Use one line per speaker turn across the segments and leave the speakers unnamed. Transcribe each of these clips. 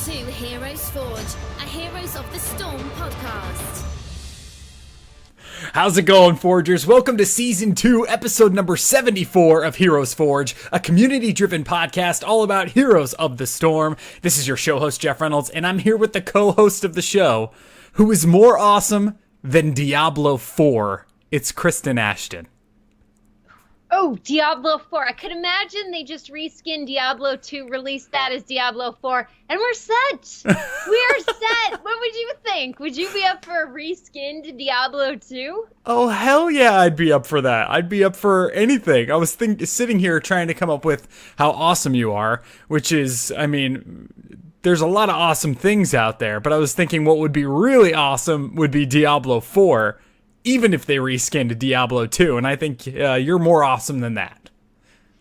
to Heroes Forge, a Heroes of the Storm podcast.
How's it going, Forgers? Welcome to Season 2, Episode number 74 of Heroes Forge, a community-driven podcast all about Heroes of the Storm. This is your show host, Jeff Reynolds, and I'm here with the co-host of the show, who is more awesome than Diablo 4. It's Kristen Ashton.
Oh, Diablo 4. I could imagine they just reskinned Diablo 2, released that as Diablo 4, and we're set. We are set. What would you think? Would you be up for a reskinned Diablo 2?
Oh, hell yeah, I'd be up for that. I'd be up for anything. I was sitting here trying to come up with how awesome you are, which is, I mean, there's a lot of awesome things out there, but I was thinking what would be really awesome would be Diablo 4. Even if they reskinned Diablo 2, and I think you're more awesome than that.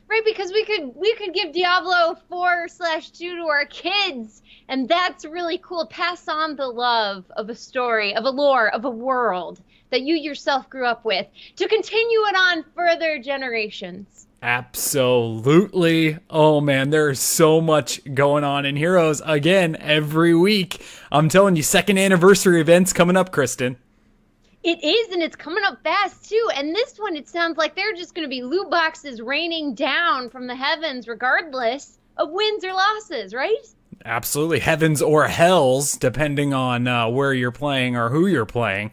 Right, because we could give Diablo 4/2 to our kids, and that's really cool. Pass on the love of a story, of a lore, of a world that you yourself grew up with, to continue it on further generations.
Absolutely. Oh man, there's so much going on in Heroes again every week. I'm telling you, second anniversary events coming up, Kristen.
It is, and it's coming up fast, too. And this one, it sounds like they're just going to be loot boxes raining down from the heavens regardless of wins or losses, right?
Absolutely. Heavens or hells, depending on where you're playing or who you're playing.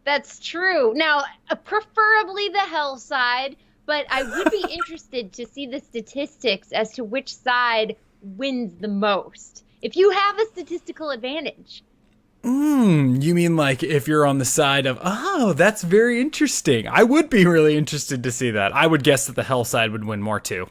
That's true. Now, preferably the hell side, but I would be interested to see the statistics as to which side wins the most. If you have a statistical advantage.
You mean like if you're on the side of, oh, that's very interesting. I would be really interested to see that. I would guess that the hell side would win more too.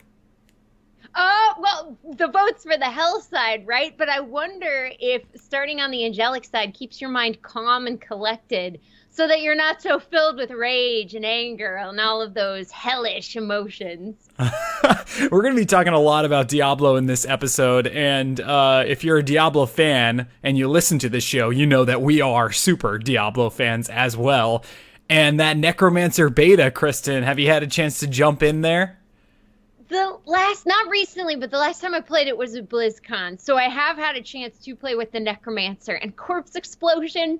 Well, the vote's for the hell side, right? But I wonder if starting on the angelic side keeps your mind calm and collected so that you're not so filled with rage and anger and all of those hellish emotions.
We're going to be talking a lot about Diablo in this episode, and if you're a Diablo fan and you listen to this show, you know that we are super Diablo fans as well. And that Necromancer beta, Kristen, have you had a chance to jump in there?
Not recently, but the last time I played it was at BlizzCon, so I have had a chance to play with the Necromancer, and Corpse Explosion,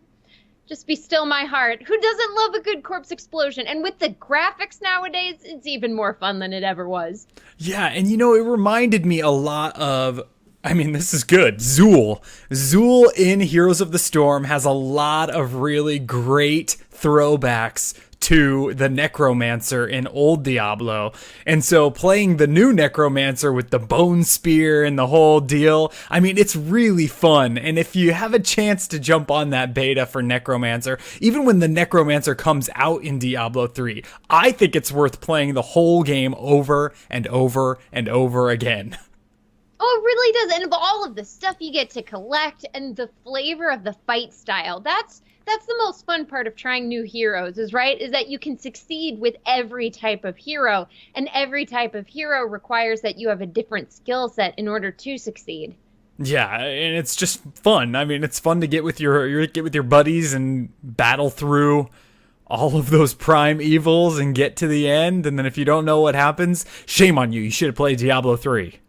just be still my heart. Who doesn't love a good corpse explosion? And with the graphics nowadays, it's even more fun than it ever was.
Yeah, and you know, it reminded me a lot of, I mean, this is good, Zool. Zool in Heroes of the Storm has a lot of really great throwbacks to the Necromancer in old Diablo. And so playing the new Necromancer with the bone spear and the whole deal, I mean, it's really fun. And if you have a chance to jump on that beta for Necromancer, even when the Necromancer comes out in Diablo 3, I think it's worth playing the whole game over and over and over again.
Oh, it really does. And of all of the stuff you get to collect and the flavor of the fight style, that's the most fun part of trying new heroes, is that you can succeed with every type of hero, and every type of hero requires that you have a different skill set in order to succeed.
Yeah, and it's just fun. I mean, it's fun to get with your buddies and battle through all of those prime evils and get to the end, and then if you don't know what happens, shame on you. You should have played Diablo 3.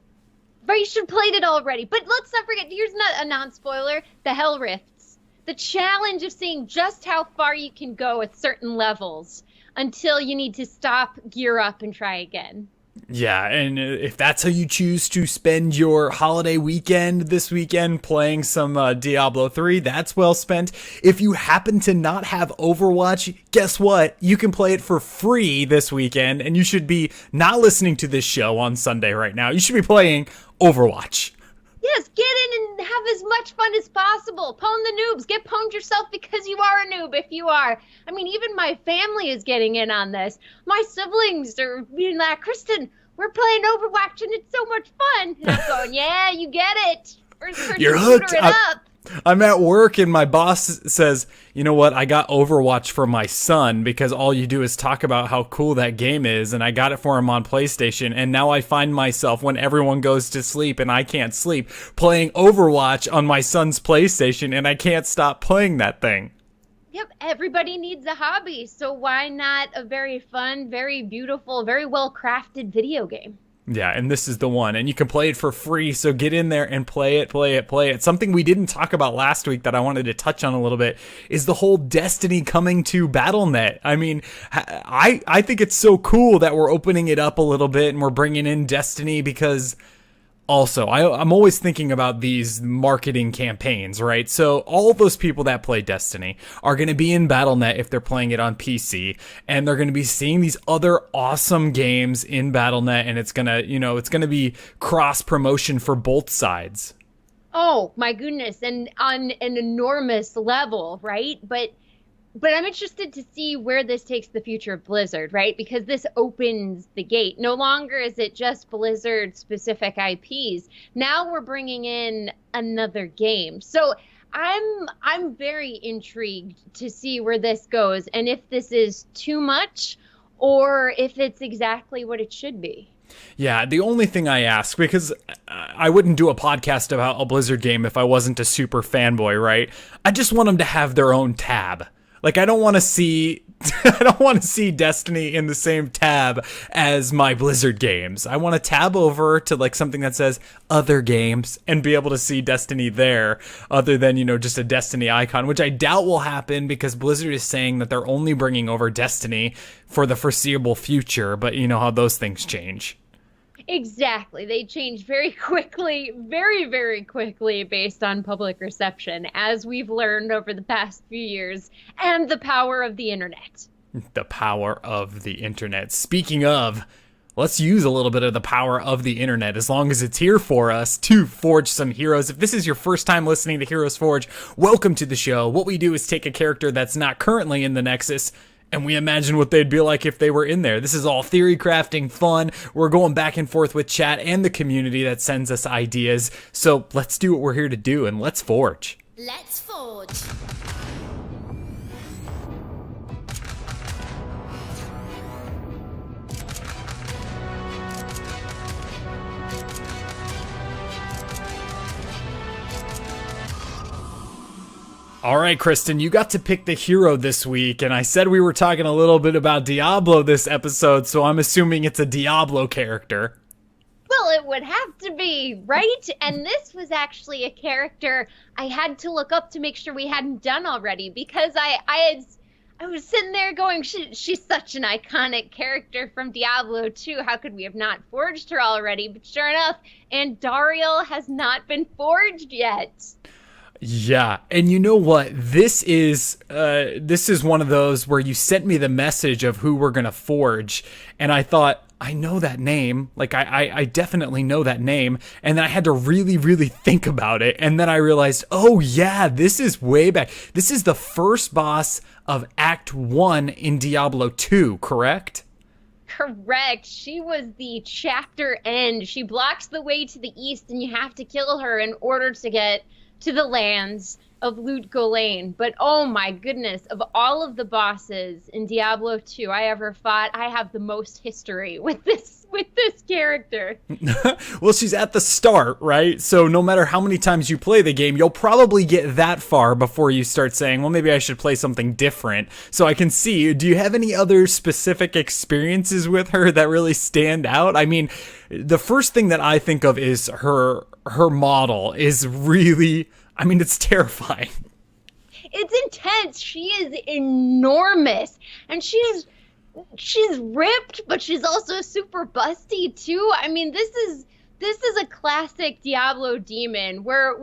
But you should have played it already. But let's not forget, here's not a non-spoiler, the Hell Rifts. The challenge of seeing just how far you can go at certain levels until you need to stop, gear up, and try again.
Yeah, and if that's how you choose to spend your holiday weekend this weekend playing some Diablo 3, that's well spent. If you happen to not have Overwatch, guess what? You can play it for free this weekend, and you should be not listening to this show on Sunday right now. You should be playing Overwatch.
Yes, get in and have as much fun as possible. Pwn the noobs. Get pwned yourself because you are a noob if you are. I mean, even my family is getting in on this. My siblings are being like, Kristen, we're playing Overwatch and it's so much fun. And I'm going, yeah, you get it.
You're hooked. I'm at work and my boss says, you know what, I got Overwatch for my son because all you do is talk about how cool that game is, and I got it for him on PlayStation, and now I find myself when everyone goes to sleep and I can't sleep playing Overwatch on my son's PlayStation, and I can't stop playing that thing.
Yep, everybody needs a hobby, so why not a very fun, very beautiful, very well-crafted video game?
Yeah, and this is the one. And you can play it for free, so get in there and play it. Something we didn't talk about last week that I wanted to touch on a little bit is the whole Destiny coming to BattleNet. I mean, I think it's so cool that we're opening it up a little bit and we're bringing in Destiny because... Also, I'm always thinking about these marketing campaigns, right? So all those people that play Destiny are going to be in BattleNet if they're playing it on PC, and they're going to be seeing these other awesome games in BattleNet, and it's going to be cross promotion for both sides.
Oh my goodness, and on an enormous level, right? But I'm interested to see where this takes the future of Blizzard, right? Because this opens the gate. No longer is it just Blizzard-specific IPs. Now we're bringing in another game. So I'm very intrigued to see where this goes and if this is too much or if it's exactly what it should be.
Yeah, the only thing I ask, because I wouldn't do a podcast about a Blizzard game if I wasn't a super fanboy, right? I just want them to have their own tab. Like, I don't want to see Destiny in the same tab as my Blizzard games. I want to tab over to like something that says other games and be able to see Destiny there other than, just a Destiny icon, which I doubt will happen because Blizzard is saying that they're only bringing over Destiny for the foreseeable future, but you know how those things change.
Exactly. They change very quickly, very, very quickly based on public reception, as we've learned over the past few years, and the power of the internet.
The power of the internet. Speaking of, let's use a little bit of the power of the internet as long as it's here for us to forge some heroes. If this is your first time listening to Heroes Forge, welcome to the show. What we do is take a character that's not currently in the Nexus and we imagine what they'd be like if they were in there. This is all theory crafting fun. We're going back and forth with chat and the community that sends us ideas. So let's do what we're here to do and let's forge.
Let's forge.
All right, Kristen, you got to pick the hero this week, and I said we were talking a little bit about Diablo this episode, so I'm assuming it's a Diablo character.
Well, it would have to be, right? And this was actually a character I had to look up to make sure we hadn't done already, because I was sitting there going, she's such an iconic character from Diablo 2. How could we have not forged her already? But sure enough, Andariel has not been forged yet.
Yeah, and you know what? This is one of those where you sent me the message of who we're gonna forge, and I thought, I know that name. Like, I definitely know that name, and then I had to really, really think about it, and then I realized, oh yeah, this is way back. This is the first boss of Act 1 in Diablo 2, correct?
Correct. She was the chapter end. She blocks the way to the east, and you have to kill her in order to get to the lands of Lut Gholein. But oh my goodness, of all of the bosses in Diablo 2 I ever fought, I have the most history with this character.
Well, she's at the start, right? So no matter how many times you play the game, you'll probably get that far before you start saying, well, maybe I should play something different. So I can see, do you have any other specific experiences with her that really stand out? I mean, the first thing that I think of is her model is really, I mean, it's terrifying.
It's intense. She is enormous. And she's ripped, but she's also super busty too. I mean, this is a classic Diablo demon where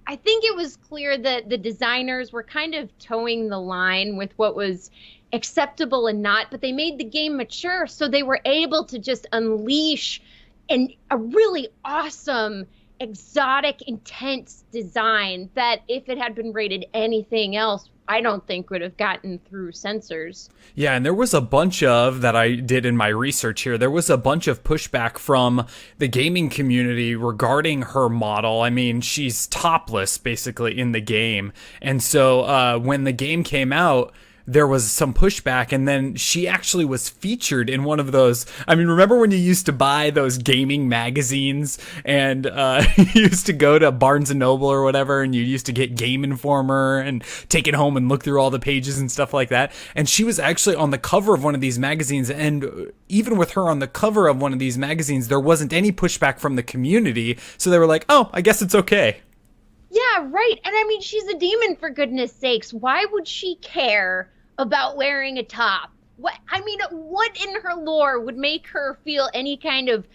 I think it was clear that the designers were kind of towing the line with what was acceptable and not, but they made the game mature, so they were able to just unleash a really awesome, exotic, intense design that if it had been rated anything else, I don't think would have gotten through censors.
Yeah, and there was a bunch of, that I did in my research here, there was a bunch of pushback from the gaming community regarding her model. I mean, she's topless basically in the game. And so when the game came out, there was some pushback, and then she actually was featured in one of those. I mean, remember when you used to buy those gaming magazines, and you used to go to Barnes and Noble or whatever, and you used to get Game Informer and take it home and look through all the pages and stuff like that. And she was actually on the cover of one of these magazines, and even with her on the cover of one of these magazines, there wasn't any pushback from the community, so they were like, oh, I guess it's okay.
Yeah, right. And I mean, she's a demon, for goodness sakes. Why would she care about wearing a top? What in her lore would make her feel any kind of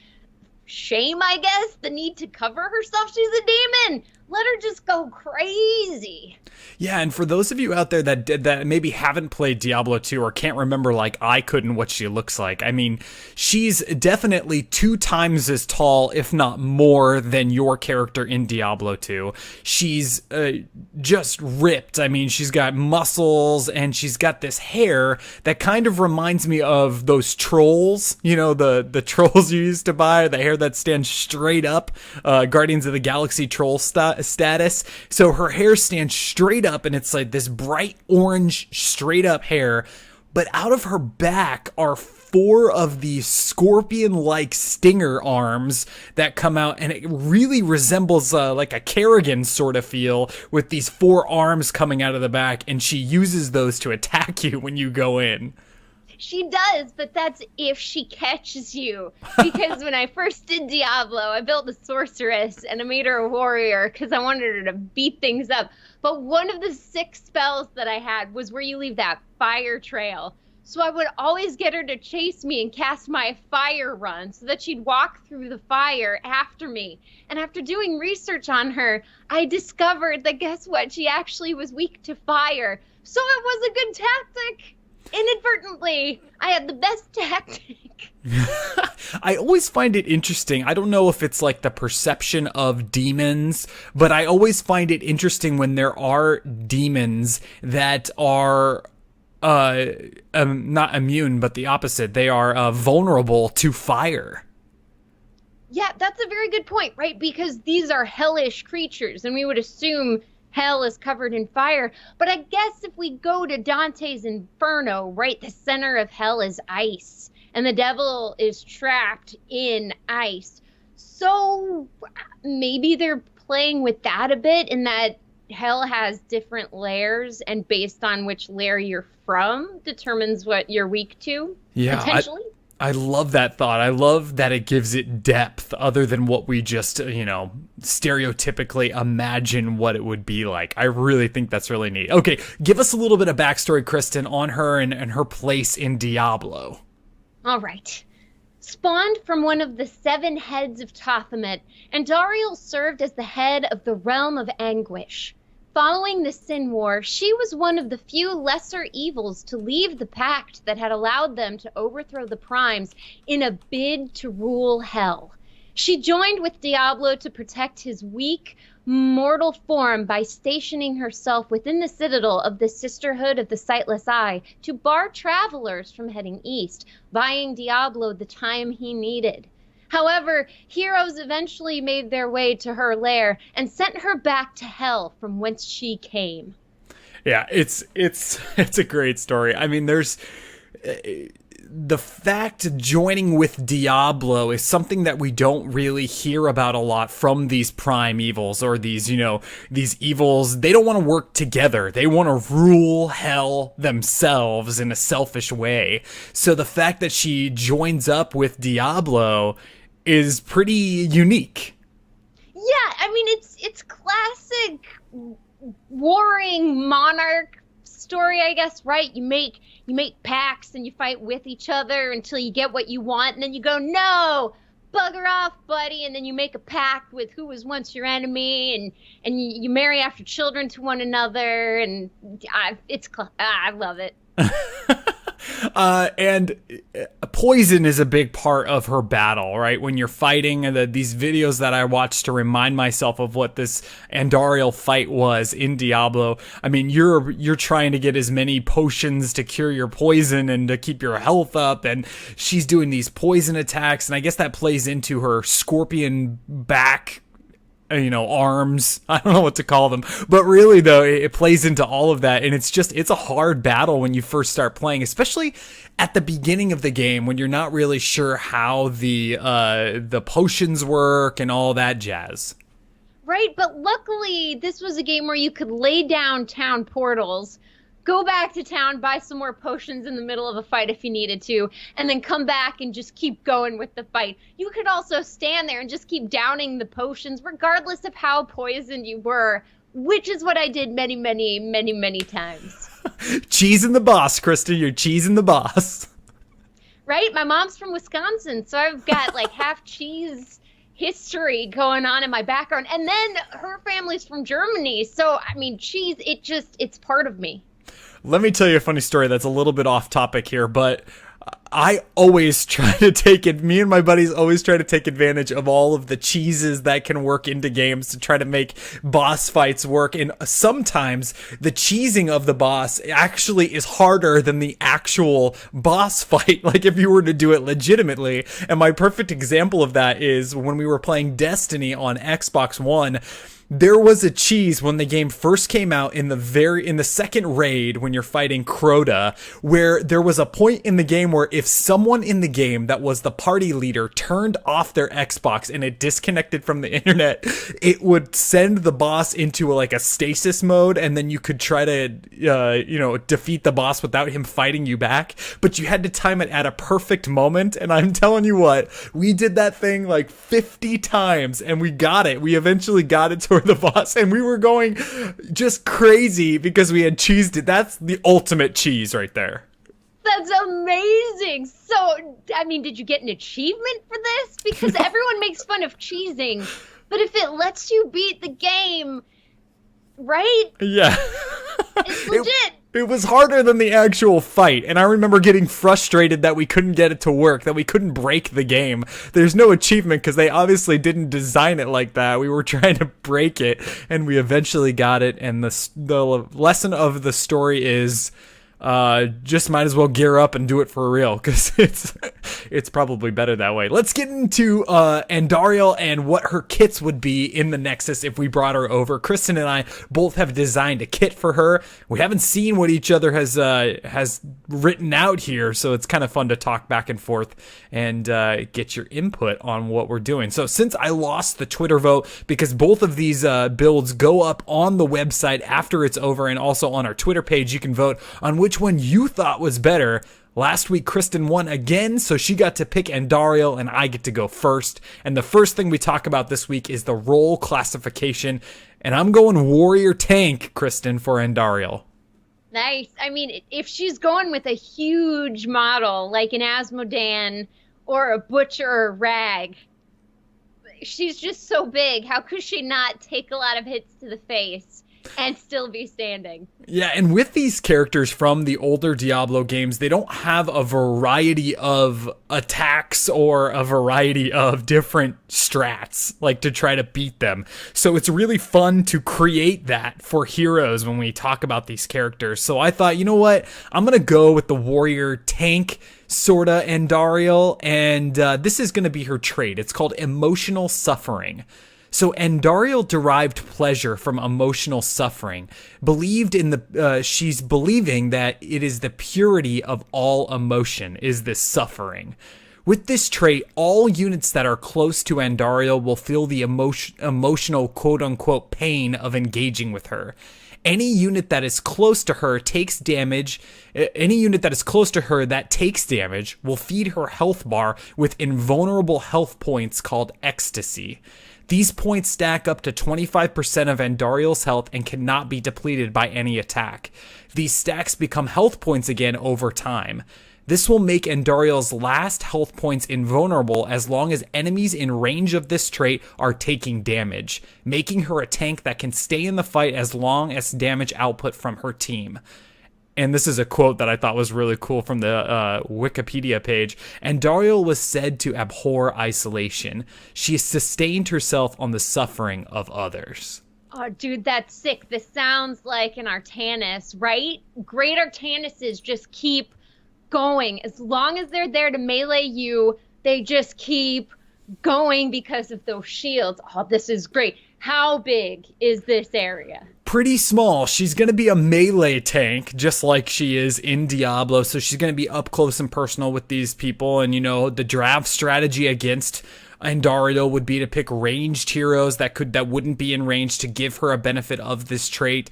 shame, I guess? The need to cover herself? She's a demon. Let her just go crazy.
Yeah, and for those of you out there that maybe haven't played Diablo 2 or can't remember like I couldn't what she looks like, I mean, she's definitely 2 times as tall, if not more, than your character in Diablo 2. She's just ripped. I mean, she's got muscles, and she's got this hair that kind of reminds me of those trolls, you know, the trolls you used to buy, the hair that stands straight up, Guardians of the Galaxy troll status. So her hair stands straight up, and it's like this bright orange straight up hair, but out of her back are 4 of these scorpion-like stinger arms that come out, and it really resembles like a Kerrigan sort of feel, with these 4 arms coming out of the back, and she uses those to attack you when you go in.
She does, but that's if she catches you. Because when I first did Diablo, I built a sorceress and I made her a warrior because I wanted her to beat things up. But one of the 6 spells that I had was where you leave that fire trail. So I would always get her to chase me and cast my fire run so that she'd walk through the fire after me. And after doing research on her, I discovered that, guess what? She actually was weak to fire. So it was a good tactic. Inadvertently, I had the best tactic.
I always find it interesting. I don't know if it's like the perception of demons, but I always find it interesting when there are demons that are not immune, but the opposite. They are vulnerable to fire.
Yeah, that's a very good point, right? Because these are hellish creatures, and we would assume hell is covered in fire. But I guess if we go to Dante's Inferno, right, the center of hell is ice, and the devil is trapped in ice. So maybe they're playing with that a bit, in that hell has different layers, and based on which layer you're from determines what you're weak to, potentially.
I love that thought. I love that it gives it depth other than what we just, stereotypically imagine what it would be like. I really think that's really neat. Okay, give us a little bit of backstory, Kristen, on her and her place in Diablo.
All right. Spawned from one of the 7 heads of Tophamet, Andariel served as the head of the realm of Anguish. Following the Sin War, she was one of the few lesser evils to leave the pact that had allowed them to overthrow the Primes in a bid to rule hell. She joined with Diablo to protect his weak, mortal form by stationing herself within the citadel of the Sisterhood of the Sightless Eye to bar travelers from heading east, buying Diablo the time he needed. However, heroes eventually made their way to her lair and sent her back to hell from whence she came.
Yeah, it's a great story. I mean, there's the fact joining with Diablo is something that we don't really hear about a lot from these prime evils, or these evils. They don't want to work together. They want to rule hell themselves in a selfish way. So the fact that she joins up with Diablo is pretty unique.
Yeah, I mean, it's classic warring monarch story, I guess, right? You make pacts and you fight with each other until you get what you want, and then you go, no, bugger off, buddy, and then you make a pact with who was once your enemy, and you marry after children to one another, and I love it.
And poison is a big part of her battle, right? When you're fighting, and these videos that I watched to remind myself of what this Andariel fight was in Diablo. I mean, you're trying to get as many potions to cure your poison and to keep your health up, and she's doing these poison attacks, and I guess that plays into her scorpion back arms. I don't know what to call them. But really, though, it plays into all of that. And it's a hard battle when you first start playing, especially at the beginning of the game when you're not really sure how the potions work and all that jazz.
Right, but luckily this was a game where you could lay down town portals, go back to town, buy some more potions in the middle of a fight if you needed to, and then come back and just keep going with the fight. You could also stand there and just keep downing the potions regardless of how poisoned you were, which is what I did many, many, many, many times.
Cheesing the boss, Kristen. You're cheesing the boss.
Right? My mom's from Wisconsin, so I've got like half cheese history going on in my background. And then her family's from Germany. So, I mean, cheese, it's part of me.
Let me tell you a funny story that's a little bit off topic here, but I always try to take it. Me and my buddies always try to take advantage of all of the cheeses that can work into games to try to make boss fights work. And sometimes the cheesing of the boss actually is harder than the actual boss fight. Like if you were to do it legitimately. And my perfect example of that is when we were playing Destiny on Xbox One. There was a cheese when the game first came out in the second raid when you're fighting Crota, where there was a point in the game where if someone in the game that was the party leader turned off their Xbox and it disconnected from the internet, it would send the boss into a stasis mode, and then you could try to defeat the boss without him fighting you back. But you had to time it at a perfect moment, and I'm telling you what, we did that thing like 50 times and we got it. We eventually got it to the boss, and we were going just crazy because we had cheesed it. That's the ultimate cheese right there.
That's amazing. So, I mean, did you get an achievement for this? Because everyone makes fun of cheesing, but if it lets you beat the game, right?
Yeah.
It's legit.
It was harder than the actual fight, and I remember getting frustrated that we couldn't get it to work, that we couldn't break the game. There's no achievement because they obviously didn't design it like that. We were trying to break it, and we eventually got it, and the lesson of the story is just might as well gear up and do it for real, because it's probably better that way. Let's get into Andariel and what her kits would be in the Nexus if we brought her over. Kristen and I both have designed a kit for her. We haven't seen what each other has written out here, so it's kind of fun to talk back and forth and get your input on what we're doing. So since I lost the Twitter vote, because both of these builds go up on the website after it's over, and also on our Twitter page, you can vote on which one you thought was better. Last week, Kristen won again, so she got to pick Andariel, and I get to go first. And the first thing we talk about this week is the role classification, and I'm going warrior tank, Kristen, for Andariel.
Nice. I mean, if she's going with a huge model, like an Asmodan or a Butcher or a Rag, she's just so big. How could she not take a lot of hits to the face and still be standing?
Yeah, and with these characters from the older Diablo games, they don't have a variety of attacks or a variety of different strats, like to try to beat them. So it's really fun to create that for heroes when we talk about these characters. So I thought, you know what? I'm going to go with the warrior tank sorta Andariel, and this is going to be her trait. It's called emotional suffering. So Andariel derived pleasure from emotional suffering, she's believing that it is the purity of all emotion is this suffering. With this trait, all units that are close to Andariel will feel the emotional quote-unquote pain of engaging with her. Any unit that is close to her takes damage. Any unit that is close to her that takes damage will feed her health bar with invulnerable health points called ecstasy. These points stack up to 25% of Andariel's health and cannot be depleted by any attack. These stacks become health points again over time. This will make Andariel's last health points invulnerable as long as enemies in range of this trait are taking damage, making her a tank that can stay in the fight as long as damage output from her team. And this is a quote that I thought was really cool from the Wikipedia page. Andariel was said to abhor isolation. She sustained herself on the suffering of others.
Oh, dude, that's sick. This sounds like an Artanis, right? Great Artanises just keep going. As long as they're there to melee you, they just keep going because of those shields. Oh, this is great. How big is this area?
Pretty small. She's going to be a melee tank, just like she is in Diablo. So she's going to be up close and personal with these people. And, you know, the draft strategy against Andariel would be to pick ranged heroes that wouldn't be in range to give her a benefit of this trait.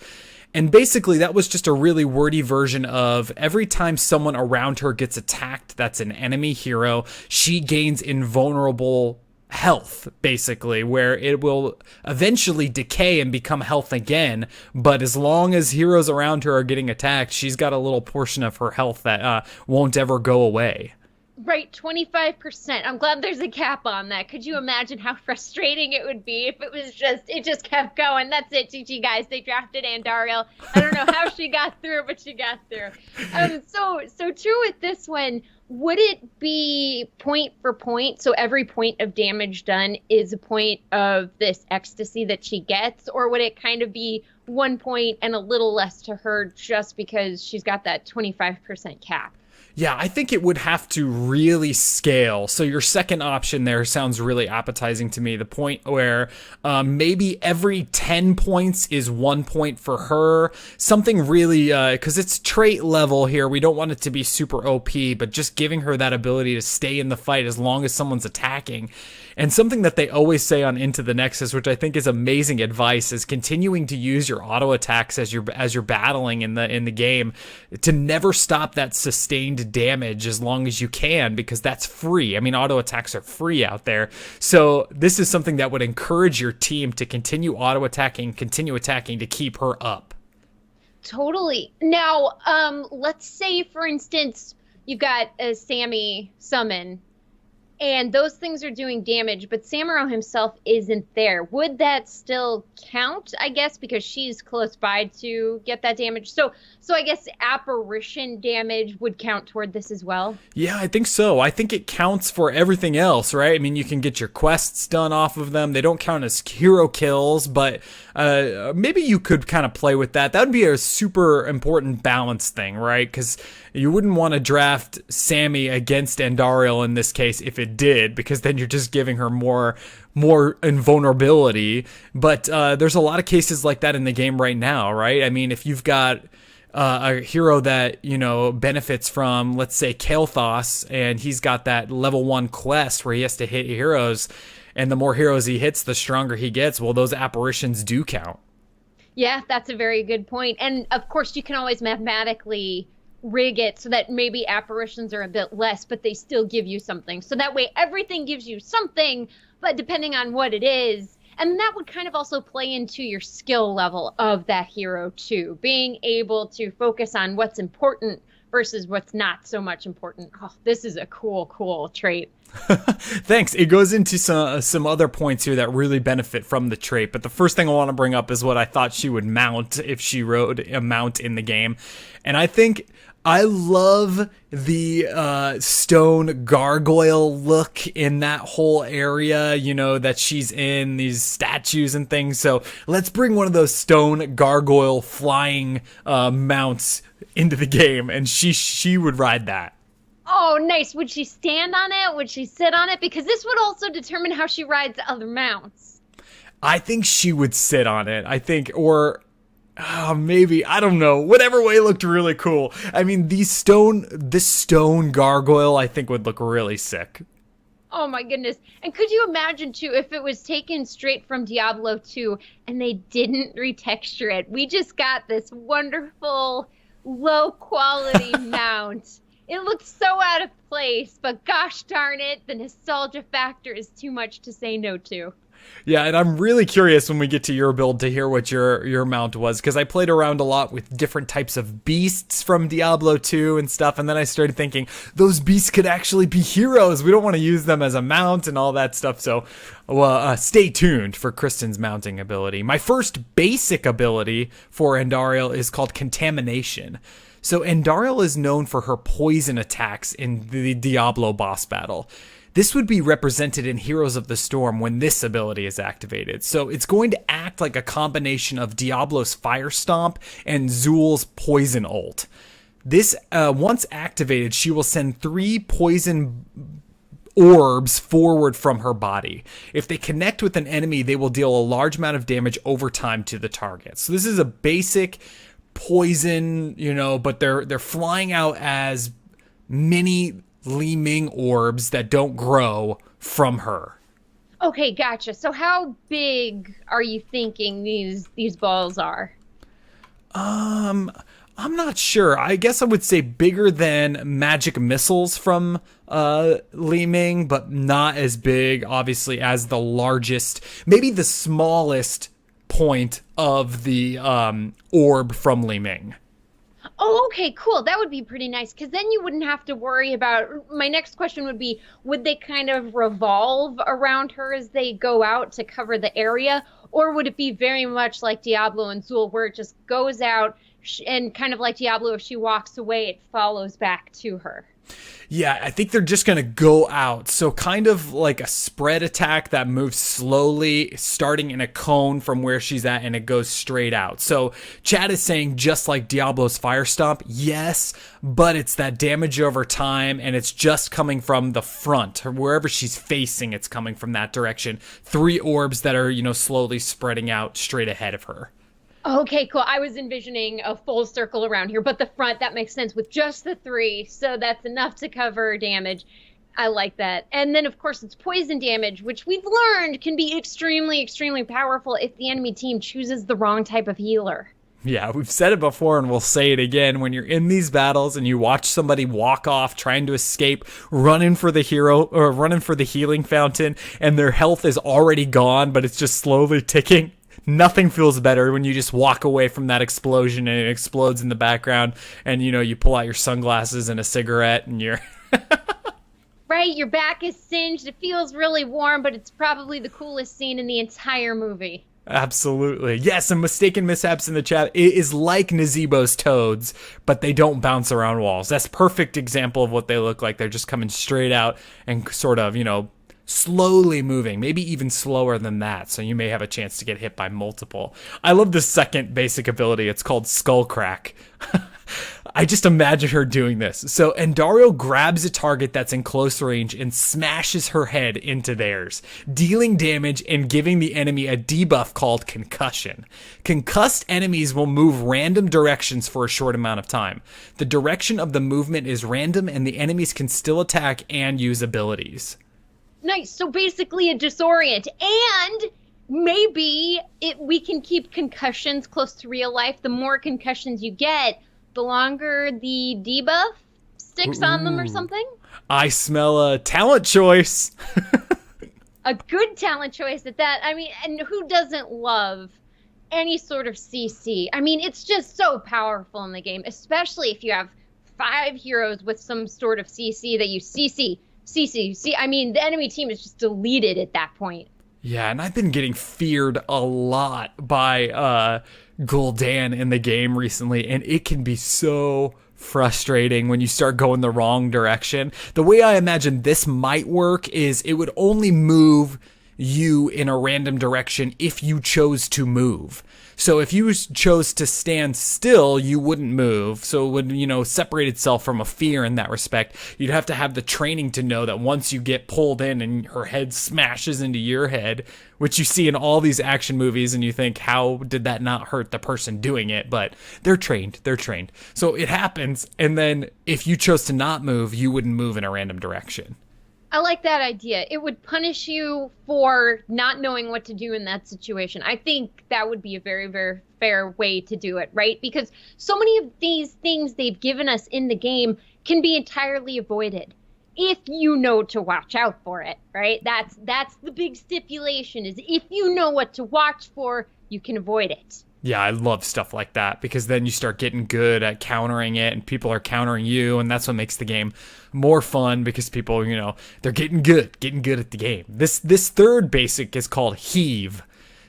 And basically, that was just a really wordy version of every time someone around her gets attacked that's an enemy hero, she gains invulnerable health, basically, where it will eventually decay and become health again. But as long as heroes around her are getting attacked, she's got a little portion of her health that won't ever go away.
Right, 25%. I'm glad there's a cap on that. Could you imagine how frustrating it would be if it just kept going? That's it, GG guys. They drafted Andariel. I don't know how she got through, but she got through. So true with this one. Would it be point for point? So every point of damage done is a point of this ecstasy that she gets? Or would it kind of be 1 point and a little less to her just because she's got that 25% cap?
Yeah, I think it would have to really scale. So your second option there sounds really appetizing to me. The point where maybe every 10 points is 1 point for her. Something really, because it's trait level here. We don't want it to be super OP, but just giving her that ability to stay in the fight as long as someone's attacking. And something that they always say on Into the Nexus, which I think is amazing advice, is continuing to use your auto attacks as you're battling in the game to never stop that sustained damage as long as you can, because that's free. I mean, auto attacks are free out there. So this is something that would encourage your team to continue auto attacking, continue attacking to keep her up.
Totally. Now, let's say, for instance, you've got a Sammy summon, and those things are doing damage, but Samuro himself isn't there. Would that still count, I guess, because she's close by to get that damage? So I guess apparition damage would count toward this as well?
Yeah, I think so. I think it counts for everything else, right? I mean, you can get your quests done off of them. They don't count as hero kills, but maybe you could kind of play with that. That would be a super important balance thing, right? Because you wouldn't want to draft Sammy against Andariel in this case if it did, because then you're just giving her more invulnerability. But there's a lot of cases like that in the game right now, right? I mean, if you've got a hero that, you know, benefits from, let's say, Kael'thas, and he's got that level 1 quest where he has to hit heroes, and the more heroes he hits, the stronger he gets. Well, those apparitions do count.
Yeah, that's a very good point. And of course, you can always mathematically rig it so that maybe apparitions are a bit less, but they still give you something. So that way everything gives you something, but depending on what it is. And that would kind of also play into your skill level of that hero too, being able to focus on what's important versus what's not so much important. Oh, this is a cool trait.
Thanks. It goes into some other points here that really benefit from the trait. But the first thing I want to bring up is what I thought she would mount if she rode a mount in the game. And I think I love the stone gargoyle look in that whole area, you know, that she's in, these statues and things. So let's bring one of those stone gargoyle flying mounts into the game, and she would ride that.
Oh, nice. Would she stand on it? Would she sit on it? Because this would also determine how she rides other mounts. I
think she would sit on it. I think, or maybe, I don't know. Whatever way looked really cool. I mean, this stone gargoyle, I think, would look really sick. Oh my goodness. And could you imagine too if it was taken straight from Diablo 2 and they didn't retexture it? We just got this wonderful low quality mount. It looks so out of place, but gosh darn it, the nostalgia factor is too much to say no to. Yeah, and I'm really curious when we get to your build to hear what your mount was, because I played around a lot with different types of beasts from Diablo 2 and stuff, and then I started thinking, those beasts could actually be heroes. We don't want to use them as a mount and all that stuff, so stay tuned for Kristen's mounting ability. My first basic ability for Andariel is called Contamination. So Andariel is known for her poison attacks in the Diablo boss battle. This would be represented in Heroes of the Storm when this ability is activated. So it's going to act like a combination of Diablo's Fire Stomp and Zul's Poison Ult. This, once activated, she will send 3 poison orbs forward from her body. If they connect with an enemy, they will deal a large amount of damage over time to the target. So this is a basic poison, but they're flying out as mini Li Ming orbs that don't grow from her.
Okay, gotcha. So how big are you thinking these balls are?
I'm not sure. I guess I would say bigger than magic missiles from Li Ming, but not as big, obviously, as the largest, maybe the smallest point of the orb from Li Ming.
Oh, okay, cool. That would be pretty nice, because then you wouldn't have to worry about... My next question would be, would they kind of revolve around her as they go out to cover the area? Or would it be very much like Diablo and Zool, where it just goes out, and kind of like Diablo, if she walks away, it follows back to her?
Yeah, I think they're just going to go out. So kind of like a spread attack that moves slowly, starting in a cone from where she's at, and it goes straight out. So Chad is saying just like Diablo's Fire Stomp, yes, but it's that damage over time, and it's just coming from the front. Or wherever she's facing, it's coming from that direction. 3 orbs that are, slowly spreading out straight ahead of her.
Okay, cool. I was envisioning a full circle around here, but the front, that makes sense with just the 3, so that's enough to cover damage. I like that. And then, of course, it's poison damage, which we've learned can be extremely, extremely powerful if the enemy team chooses the wrong type of healer.
Yeah, we've said it before and we'll say it again. When you're in these battles and you watch somebody walk off trying to escape, running for the hero or running for the healing fountain, and their health is already gone, but it's just slowly ticking. Nothing feels better when you just walk away from that explosion and it explodes in the background, and you pull out your sunglasses and a cigarette and you're
right, your back is singed, it feels really warm, but it's probably the coolest scene in the entire movie.
Absolutely. Yes, and mistaken mishaps in the chat. It is like Nazebo's toads, but they don't bounce around walls. That's a perfect example of what they look like. They're just coming straight out and sort of, slowly moving, maybe even slower than that, so you may have a chance to get hit by multiple. I love the second basic ability. It's called Skull Crack. I just imagine her doing this. So Andariel grabs a target that's in close range and smashes her head into theirs, dealing damage and giving the enemy a debuff called Concussion. Concussed enemies will move random directions for a short amount of time. The direction of the movement is random, and the enemies can still attack and use abilities.
Nice. So basically a disorient. And maybe we can keep concussions close to real life. The more concussions you get, the longer the debuff sticks on them or something. I
smell a talent choice.
A good talent choice at that. I mean, and who doesn't love any sort of CC? I mean, it's just so powerful in the game, especially if you have 5 heroes with some sort of CC that you CC. I mean, the enemy team is just deleted at that point.
Yeah, and I've been getting feared a lot by Gul'dan in the game recently, and it can be so frustrating when you start going the wrong direction. The way I imagine this might work is it would only move you in a random direction if you chose to move. So if you chose to stand still, you wouldn't move. So it would, separate itself from a fear in that respect. You'd have to have the training to know that once you get pulled in and her head smashes into your head, which you see in all these action movies, and you think, how did that not hurt the person doing it? But they're trained. So it happens. And then if you chose to not move, you wouldn't move in a random direction.
I like that idea. It would punish you for not knowing what to do in that situation. I think that would be a very, very fair way to do it, right? Because so many of these things they've given us in the game can be entirely avoided if you know to watch out for it, right? That's the big stipulation, is if you know what to watch for, you can avoid it.
Yeah, I love stuff like that, because then you start getting good at countering it, and people are countering you, and that's what makes the game more fun, because people, they're getting good at the game. This third basic is called Heave.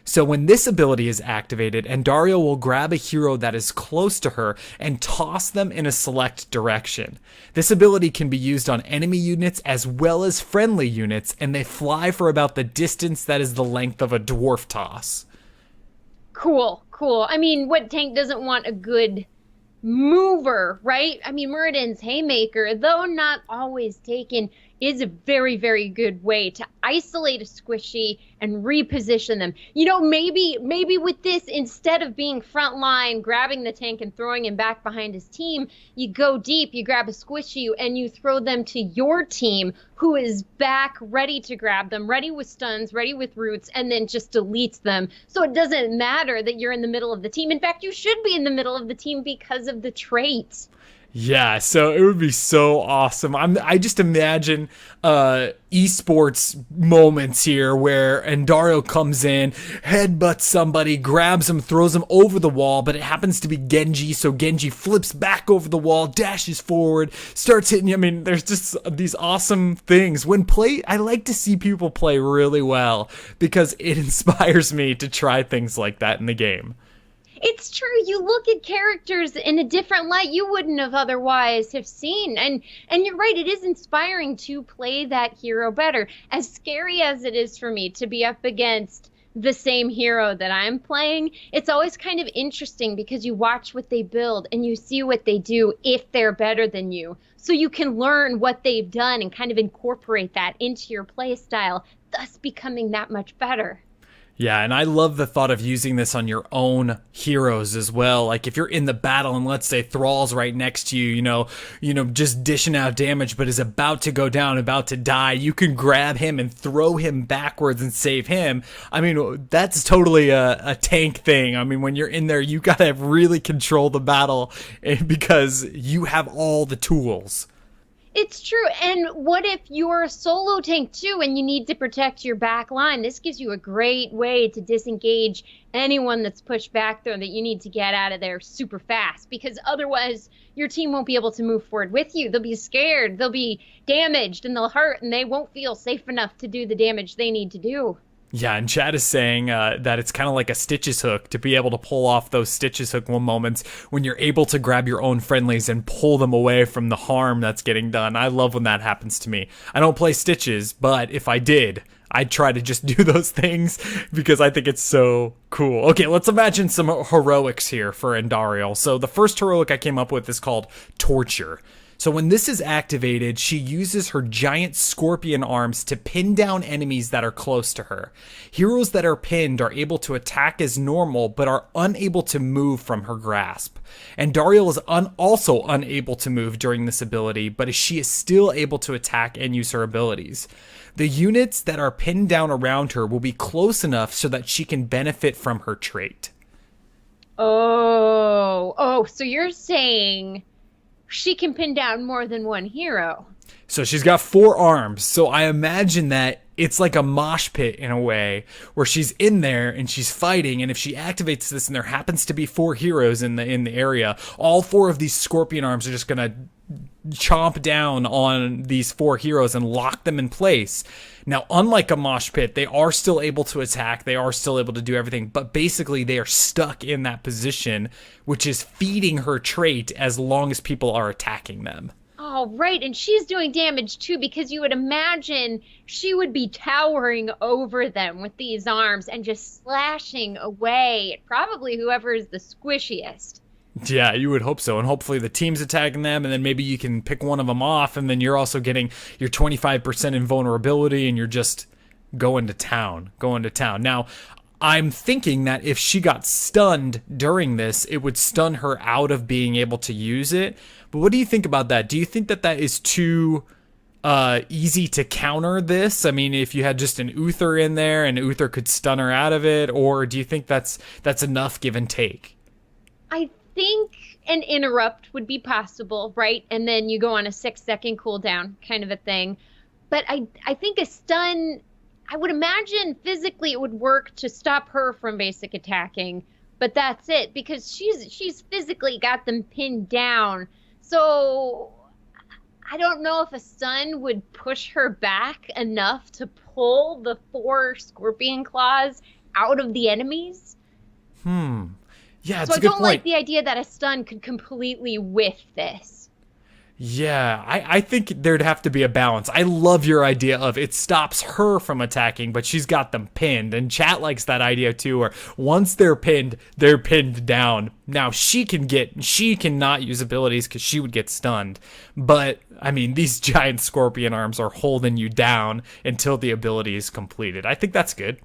So when this ability is activated, Andariel will grab a hero that is close to her and toss them in a select direction. This ability can be used on enemy units as well as friendly units, and they fly for about the distance that is the length of a dwarf toss.
Cool. I mean, what tank doesn't want a good mover, right? I mean, Muradin's Haymaker, though not always taken, is a very, very good way to isolate a squishy and reposition them. You know, maybe with this, instead of being front line, grabbing the tank and throwing him back behind his team, you go deep, you grab a squishy and you throw them to your team, who is back ready to grab them, ready with stuns, ready with roots, and then just deletes them. So it doesn't matter that you're in the middle of the team. In fact, you should be in the middle of the team because of the trait.
Yeah, so it would be so awesome. I just imagine esports moments here where Andariel comes in, headbutts somebody, grabs him, throws him over the wall, but it happens to be Genji, so Genji flips back over the wall, dashes forward, starts hitting you. I mean, there's just these awesome things. I like to see people play really well because it inspires me to try things like that in the game.
It's true. You look at characters in a different light you wouldn't have otherwise have seen. And you're right, it is inspiring to play that hero better. As scary as it is for me to be up against the same hero that I'm playing, it's always kind of interesting because you watch what they build and you see what they do if they're better than you. So you can learn what they've done and kind of incorporate that into your play style, thus becoming that much better.
Yeah, and I love the thought of using this on your own heroes as well. Like if you're in the battle and let's say Thrall's right next to you, you know, just dishing out damage, but is about to go down, about to die, you can grab him and throw him backwards and save him. I mean, that's totally a tank thing. I mean, when you're in there, you gotta really control the battle because you have all the tools.
It's true. And what if you're a solo tank too and you need to protect your back line? This gives you a great way to disengage anyone that's pushed back there that you need to get out of there super fast, because otherwise your team won't be able to move forward with you. They'll be scared, they'll be damaged, and they'll hurt, and they won't feel safe enough to do the damage they need to do.
Yeah, and Chad is saying that it's kind of like a Stitches hook to be able to pull off those Stitches hook moments when you're able to grab your own friendlies and pull them away from the harm that's getting done. I love when that happens to me. I don't play Stitches, but if I did, I'd try to just do those things because I think it's so cool. Okay, let's imagine some heroics here for Andariel. So the first heroic I came up with is called Torture. So when this is activated, she uses her giant scorpion arms to pin down enemies that are close to her. Heroes that are pinned are able to attack as normal, but are unable to move from her grasp. And Andariel is also unable to move during this ability, but she is still able to attack and use her abilities. The units that are pinned down around her will be close enough so that she can benefit from her trait.
Oh, so you're saying she can pin down more than one hero.
So she's got 4 arms. So I imagine that it's like a mosh pit in a way where she's in there and she's fighting. And if she activates this and there happens to be 4 heroes in the area, all 4 of these scorpion arms are just going to chomp down on these 4 heroes and lock them in place. Now, unlike a mosh pit, they are still able to attack. They are still able to do everything. But basically, they are stuck in that position, which is feeding her trait as long as people are attacking them.
Oh, right. And she's doing damage, too, because you would imagine she would be towering over them with these arms and just slashing away at probably whoever is the squishiest.
Yeah, you would hope so. And hopefully the team's attacking them, and then maybe you can pick one of them off, and then you're also getting your 25% invulnerability, and you're just going to town. Now, I'm thinking that if she got stunned during this, it would stun her out of being able to use it. But what do you think about that? Do you think that that is too easy to counter this? I mean, if you had just an Uther in there and Uther could stun her out of it, or do you think that's enough give and take?
I think an interrupt would be possible, right? And then you go on a 6-second cooldown kind of a thing. But I think a stun, I would imagine physically it would work to stop her from basic attacking, but that's it, because she's physically got them pinned down. So I don't know if a stun would push her back enough to pull the 4 scorpion claws out of the enemies.
Yeah,
so I don't like the idea that a stun could completely whiff this.
Yeah, I think there'd have to be a balance. I love your idea of it stops her from attacking, but she's got them pinned. And chat likes that idea too, where once they're pinned down. Now she cannot use abilities because she would get stunned. But, I mean, these giant scorpion arms are holding you down until the ability is completed. I think that's good.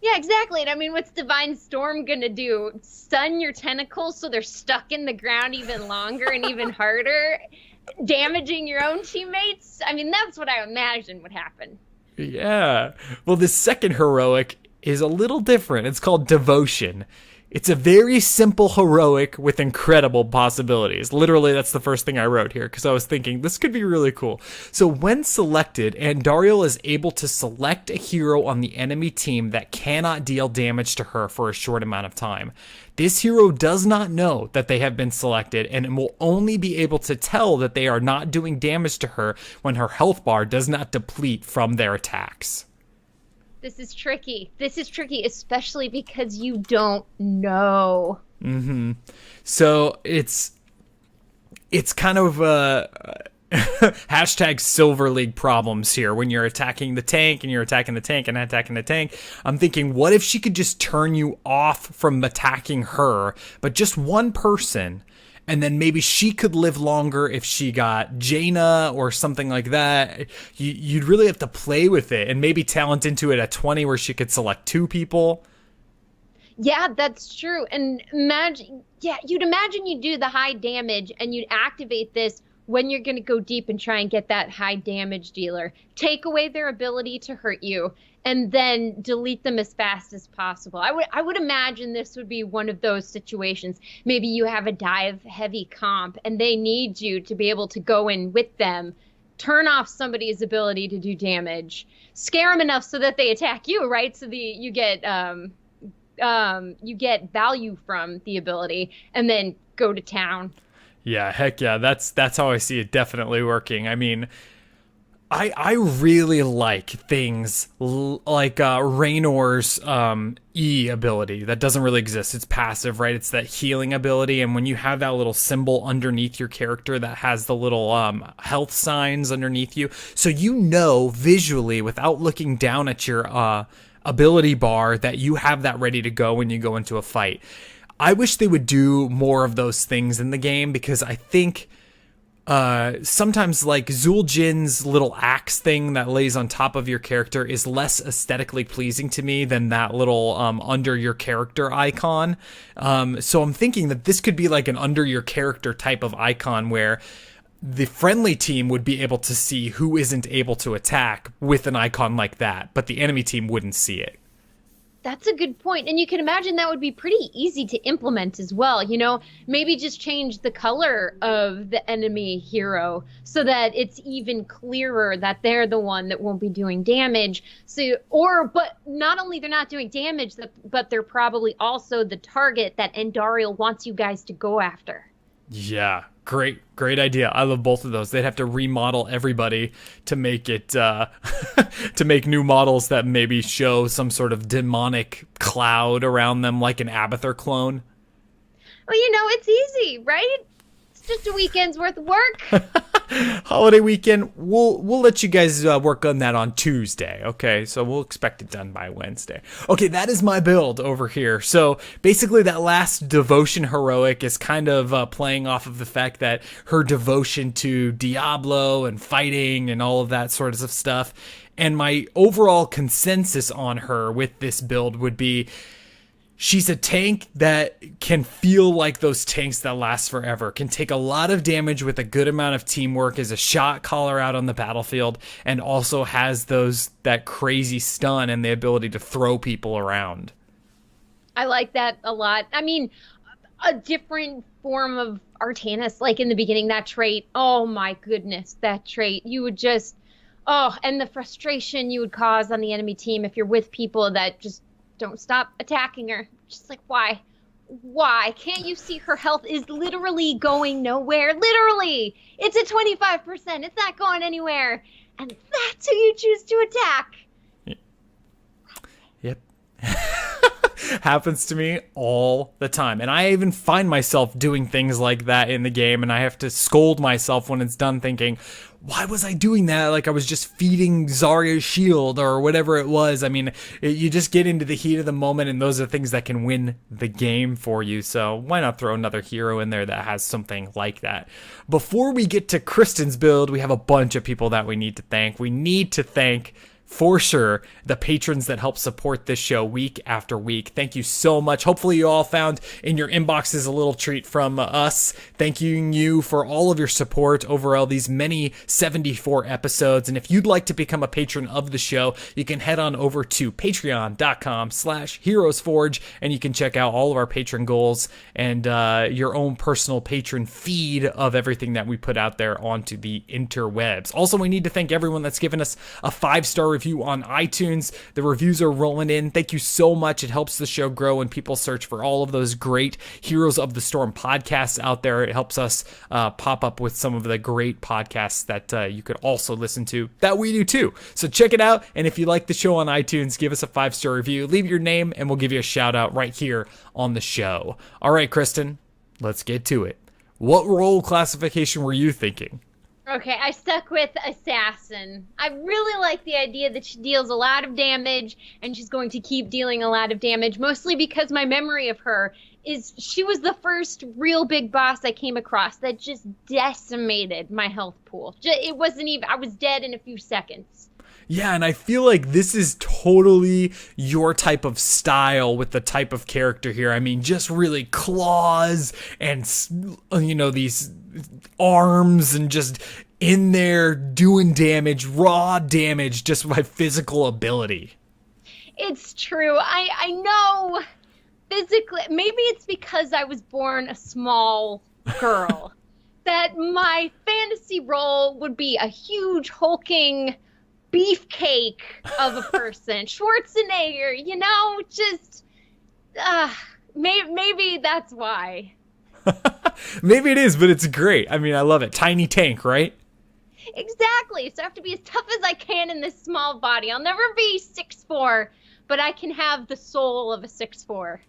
Yeah, exactly. And I mean, what's Divine Storm gonna do? Stun your tentacles so they're stuck in the ground even longer and even harder? Damaging your own teammates? I mean, that's what I imagine would happen.
Yeah. Well, the second heroic is a little different. It's called Devotion. It's a very simple heroic with incredible possibilities. Literally, that's the first thing I wrote here because I was thinking this could be really cool. So when selected, Andariel is able to select a hero on the enemy team that cannot deal damage to her for a short amount of time. This hero does not know that they have been selected and will only be able to tell that they are not doing damage to her when her health bar does not deplete from their attacks.
This is tricky. This is tricky, especially because you don't know.
Mm-hmm. So it's kind of hashtag Silver League problems here when you're attacking the tank and you're attacking the tank and attacking the tank. I'm thinking, what if she could just turn you off from attacking her, but just one person? And then maybe she could live longer if she got Jaina or something like that. You'd really have to play with it and maybe talent into it at 20 where she could select 2 people.
Yeah, that's true. And you'd imagine you do the high damage and you'd activate this when you're going to go deep and try and get that high damage dealer. Take away their ability to hurt you and then delete them as fast as possible. I would imagine this would be one of those situations. Maybe you have a dive heavy comp and they need you to be able to go in with them, turn off somebody's ability to do damage, scare them enough so that they attack you, right? So you get value from the ability and then go to town.
Yeah, heck yeah. That's how I see it definitely working. I mean, I really like things like Reynolds' E ability that doesn't really exist. It's passive, right? It's that healing ability, and when you have that little symbol underneath your character that has the little health signs underneath you, so you know visually without looking down at your ability bar that you have that ready to go when you go into a fight. I wish they would do more of those things in the game because I think sometimes like Zul'jin's little axe thing that lays on top of your character is less aesthetically pleasing to me than that little under your character icon. So I'm thinking that this could be like an under your character type of icon where the friendly team would be able to see who isn't able to attack with an icon like that, but the enemy team wouldn't see it.
That's a good point. And you can imagine that would be pretty easy to implement as well. You know, maybe just change the color of the enemy hero so that it's even clearer that they're the one that won't be doing damage. But not only they're not doing damage, but they're probably also the target that Andariel wants you guys to go after.
Yeah, great idea. I love both of those. They'd have to remodel everybody to make it to make new models that maybe show some sort of demonic cloud around them, like an Abathur clone.
Well, you know, it's easy, right? It's just a weekend's worth of work.
Holiday weekend. We'll let you guys work on that on Tuesday. Okay, so we'll expect it done by Wednesday. Okay, that is my build over here. So basically, that last devotion heroic is kind of playing off of the fact that her devotion to Diablo and fighting and all of that sort of stuff. And my overall consensus on her with this build would be, she's a tank that can feel like those tanks that last forever, can take a lot of damage with a good amount of teamwork, is a shot caller out on the battlefield, and also has that crazy stun and the ability to throw people around.
I like that a lot. I mean, a different form of Artanis, like in the beginning, that trait, oh my goodness, that trait, you would just, and the frustration you would cause on the enemy team if you're with people that just don't stop attacking her. Just like, why? Can't you see her health is literally going nowhere? Literally! It's at 25%. It's not going anywhere. And that's who you choose to attack.
Yep. Happens to me all the time. And I even find myself doing things like that in the game, and I have to scold myself when it's done thinking, why was I doing that? Like I was just feeding Zarya's shield or whatever it was. I mean, you just get into the heat of the moment, and those are things that can win the game for you. So why not throw another hero in there that has something like that? Before we get to Kristen's build, we have a bunch of people that we need to thank. We need to thank, for sure, the patrons that help support this show week after week. Thank you so much. Hopefully you all found in your inboxes a little treat from us. Thanking you for all of your support over all these many 74 episodes. And if you'd like to become a patron of the show, you can head on over to patreon.com/HeroesForge, and you can check out all of our patron goals and your own personal patron feed of everything that we put out there onto the interwebs. Also, we need to thank everyone that's given us a 5-star review on iTunes. The reviews are rolling in. Thank you so much. It helps the show grow when people search for all of those great Heroes of the Storm podcasts out there. It helps us pop up with some of the great podcasts that you could also listen to that we do too. So check it out. And if you like the show on iTunes, give us a 5-star review, leave your name, and we'll give you a shout out right here on the show. All right, Kristen, let's get to it. What role classification were you thinking?
Okay, I stuck with Assassin. I really like the idea that she deals a lot of damage, and she's going to keep dealing a lot of damage, mostly because my memory of her is she was the first real big boss I came across that just decimated my health pool. It wasn't even, I was dead in a few seconds.
Yeah, and I feel like this is totally your type of style with the type of character here. I mean, just really claws and, you know, these arms and just in there doing damage, raw damage, just by physical ability.
It's true. I know physically, maybe it's because I was born a small girl, that my fantasy role would be a huge hulking beefcake of a person. Schwarzenegger, you know, just maybe that's why.
Maybe it is, but it's great. I mean, I love it. Tiny tank, right?
Exactly. So I have to be as tough as I can in this small body. I'll never be 6'4", but I can have the soul of a 6'4".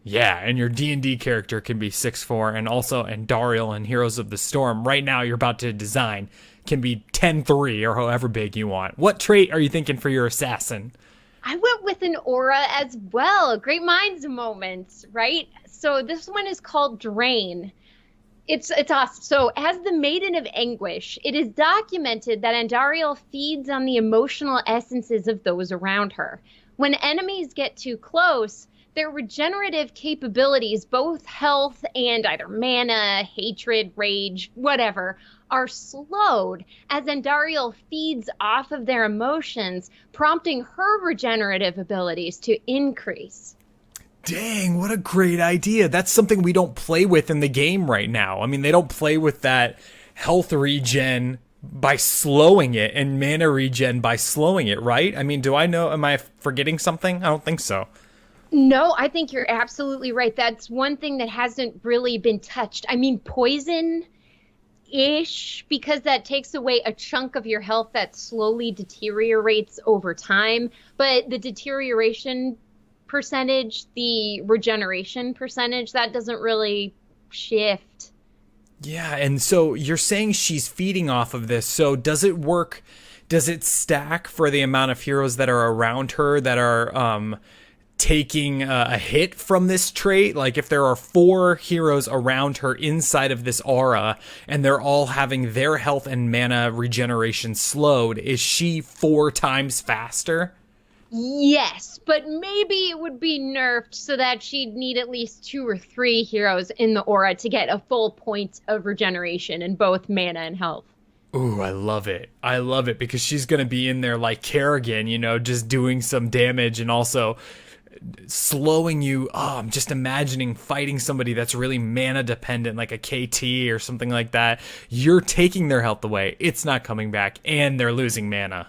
Yeah, and your D&D character can be 6'4", and also Andariel in Heroes of the Storm, right now you're about to design, can be 10'3", or however big you want. What trait are you thinking for your assassin?
I went with an aura as well. Great minds moment, right? So this one is called Drain. It's awesome. So as the Maiden of Anguish, it is documented that Andariel feeds on the emotional essences of those around her. When enemies get too close, their regenerative capabilities, both health and either mana, hatred, rage, whatever, are slowed as Andariel feeds off of their emotions, prompting her regenerative abilities to increase.
Dang, what a great idea. That's something we don't play with in the game right now. I mean, they don't play with that health regen by slowing it and mana regen by slowing it, right? I mean, do I know, am I forgetting something? I don't think so.
No, I think you're absolutely right. That's one thing that hasn't really been touched. I mean, poison-ish, because that takes away a chunk of your health that slowly deteriorates over time. But the deterioration percentage, the regeneration percentage, that doesn't really shift.
Yeah, and so you're saying she's feeding off of this. So does it work? Does it stack for the amount of heroes that are around her that are taking a hit from this trait? Like if there are 4 heroes around her inside of this aura and they're all having their health and mana regeneration slowed, is she 4 times faster?
Yes, but maybe it would be nerfed so that she'd need at least 2 or 3 heroes in the aura to get a full point of regeneration in both mana and health.
Ooh, I love it. I love it because she's going to be in there like Kerrigan, you know, just doing some damage and also slowing you. Oh, I'm just imagining fighting somebody that's really mana dependent, like a KT or something like that. You're taking their health away. It's not coming back and they're losing mana.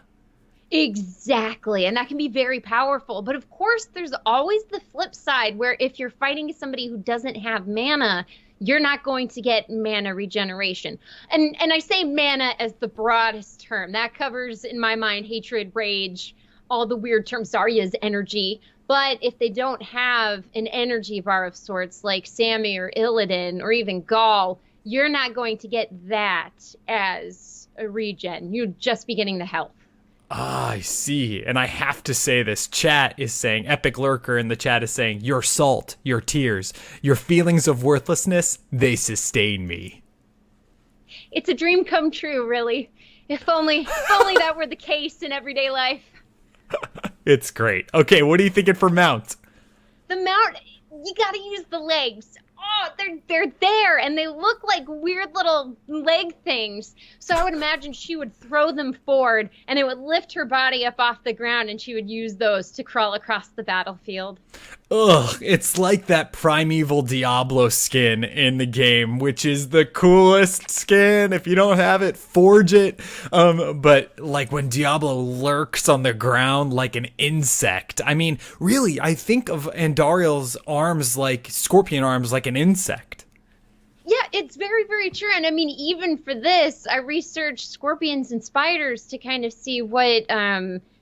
Exactly, and that can be very powerful. But of course, there's always the flip side where if you're fighting somebody who doesn't have mana, you're not going to get mana regeneration. And I say mana as the broadest term. That covers, in my mind, hatred, rage, all the weird terms, Zarya's energy. But if they don't have an energy bar of sorts like Sammy or Illidan or even Gaul, you're not going to get that as a regen. You'll just be getting the health.
Ah, I see. And I have to say this. Chat is saying, Epic Lurker in the chat is saying, your salt, your tears, your feelings of worthlessness, they sustain me.
It's a dream come true, really. If only that were the case in everyday life.
It's great. Okay, what are you thinking for mount?
The mount, you gotta use the legs. Oh, they're there, and they look like weird little leg things. So I would imagine she would throw them forward, and it would lift her body up off the ground, and she would use those to crawl across the battlefield.
Ugh, it's like that primeval Diablo skin in the game, which is the coolest skin. If you don't have it, forge it. But like when Diablo lurks on the ground like an insect. I mean, really, I think of Andariel's arms like scorpion arms like an insect.
Yeah, it's very, very true. And I mean, even for this, I researched scorpions and spiders to kind of see what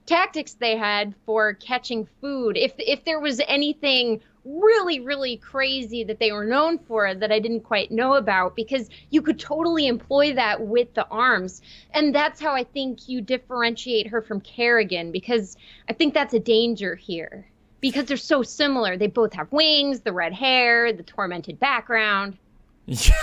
tactics they had for catching food. If there was anything really, really crazy that they were known for that I didn't quite know about, because you could totally employ that with the arms. And that's how I think you differentiate her from Kerrigan, because I think that's a danger here. Because they're so similar. They both have wings, the red hair, the tormented background.
Yeah.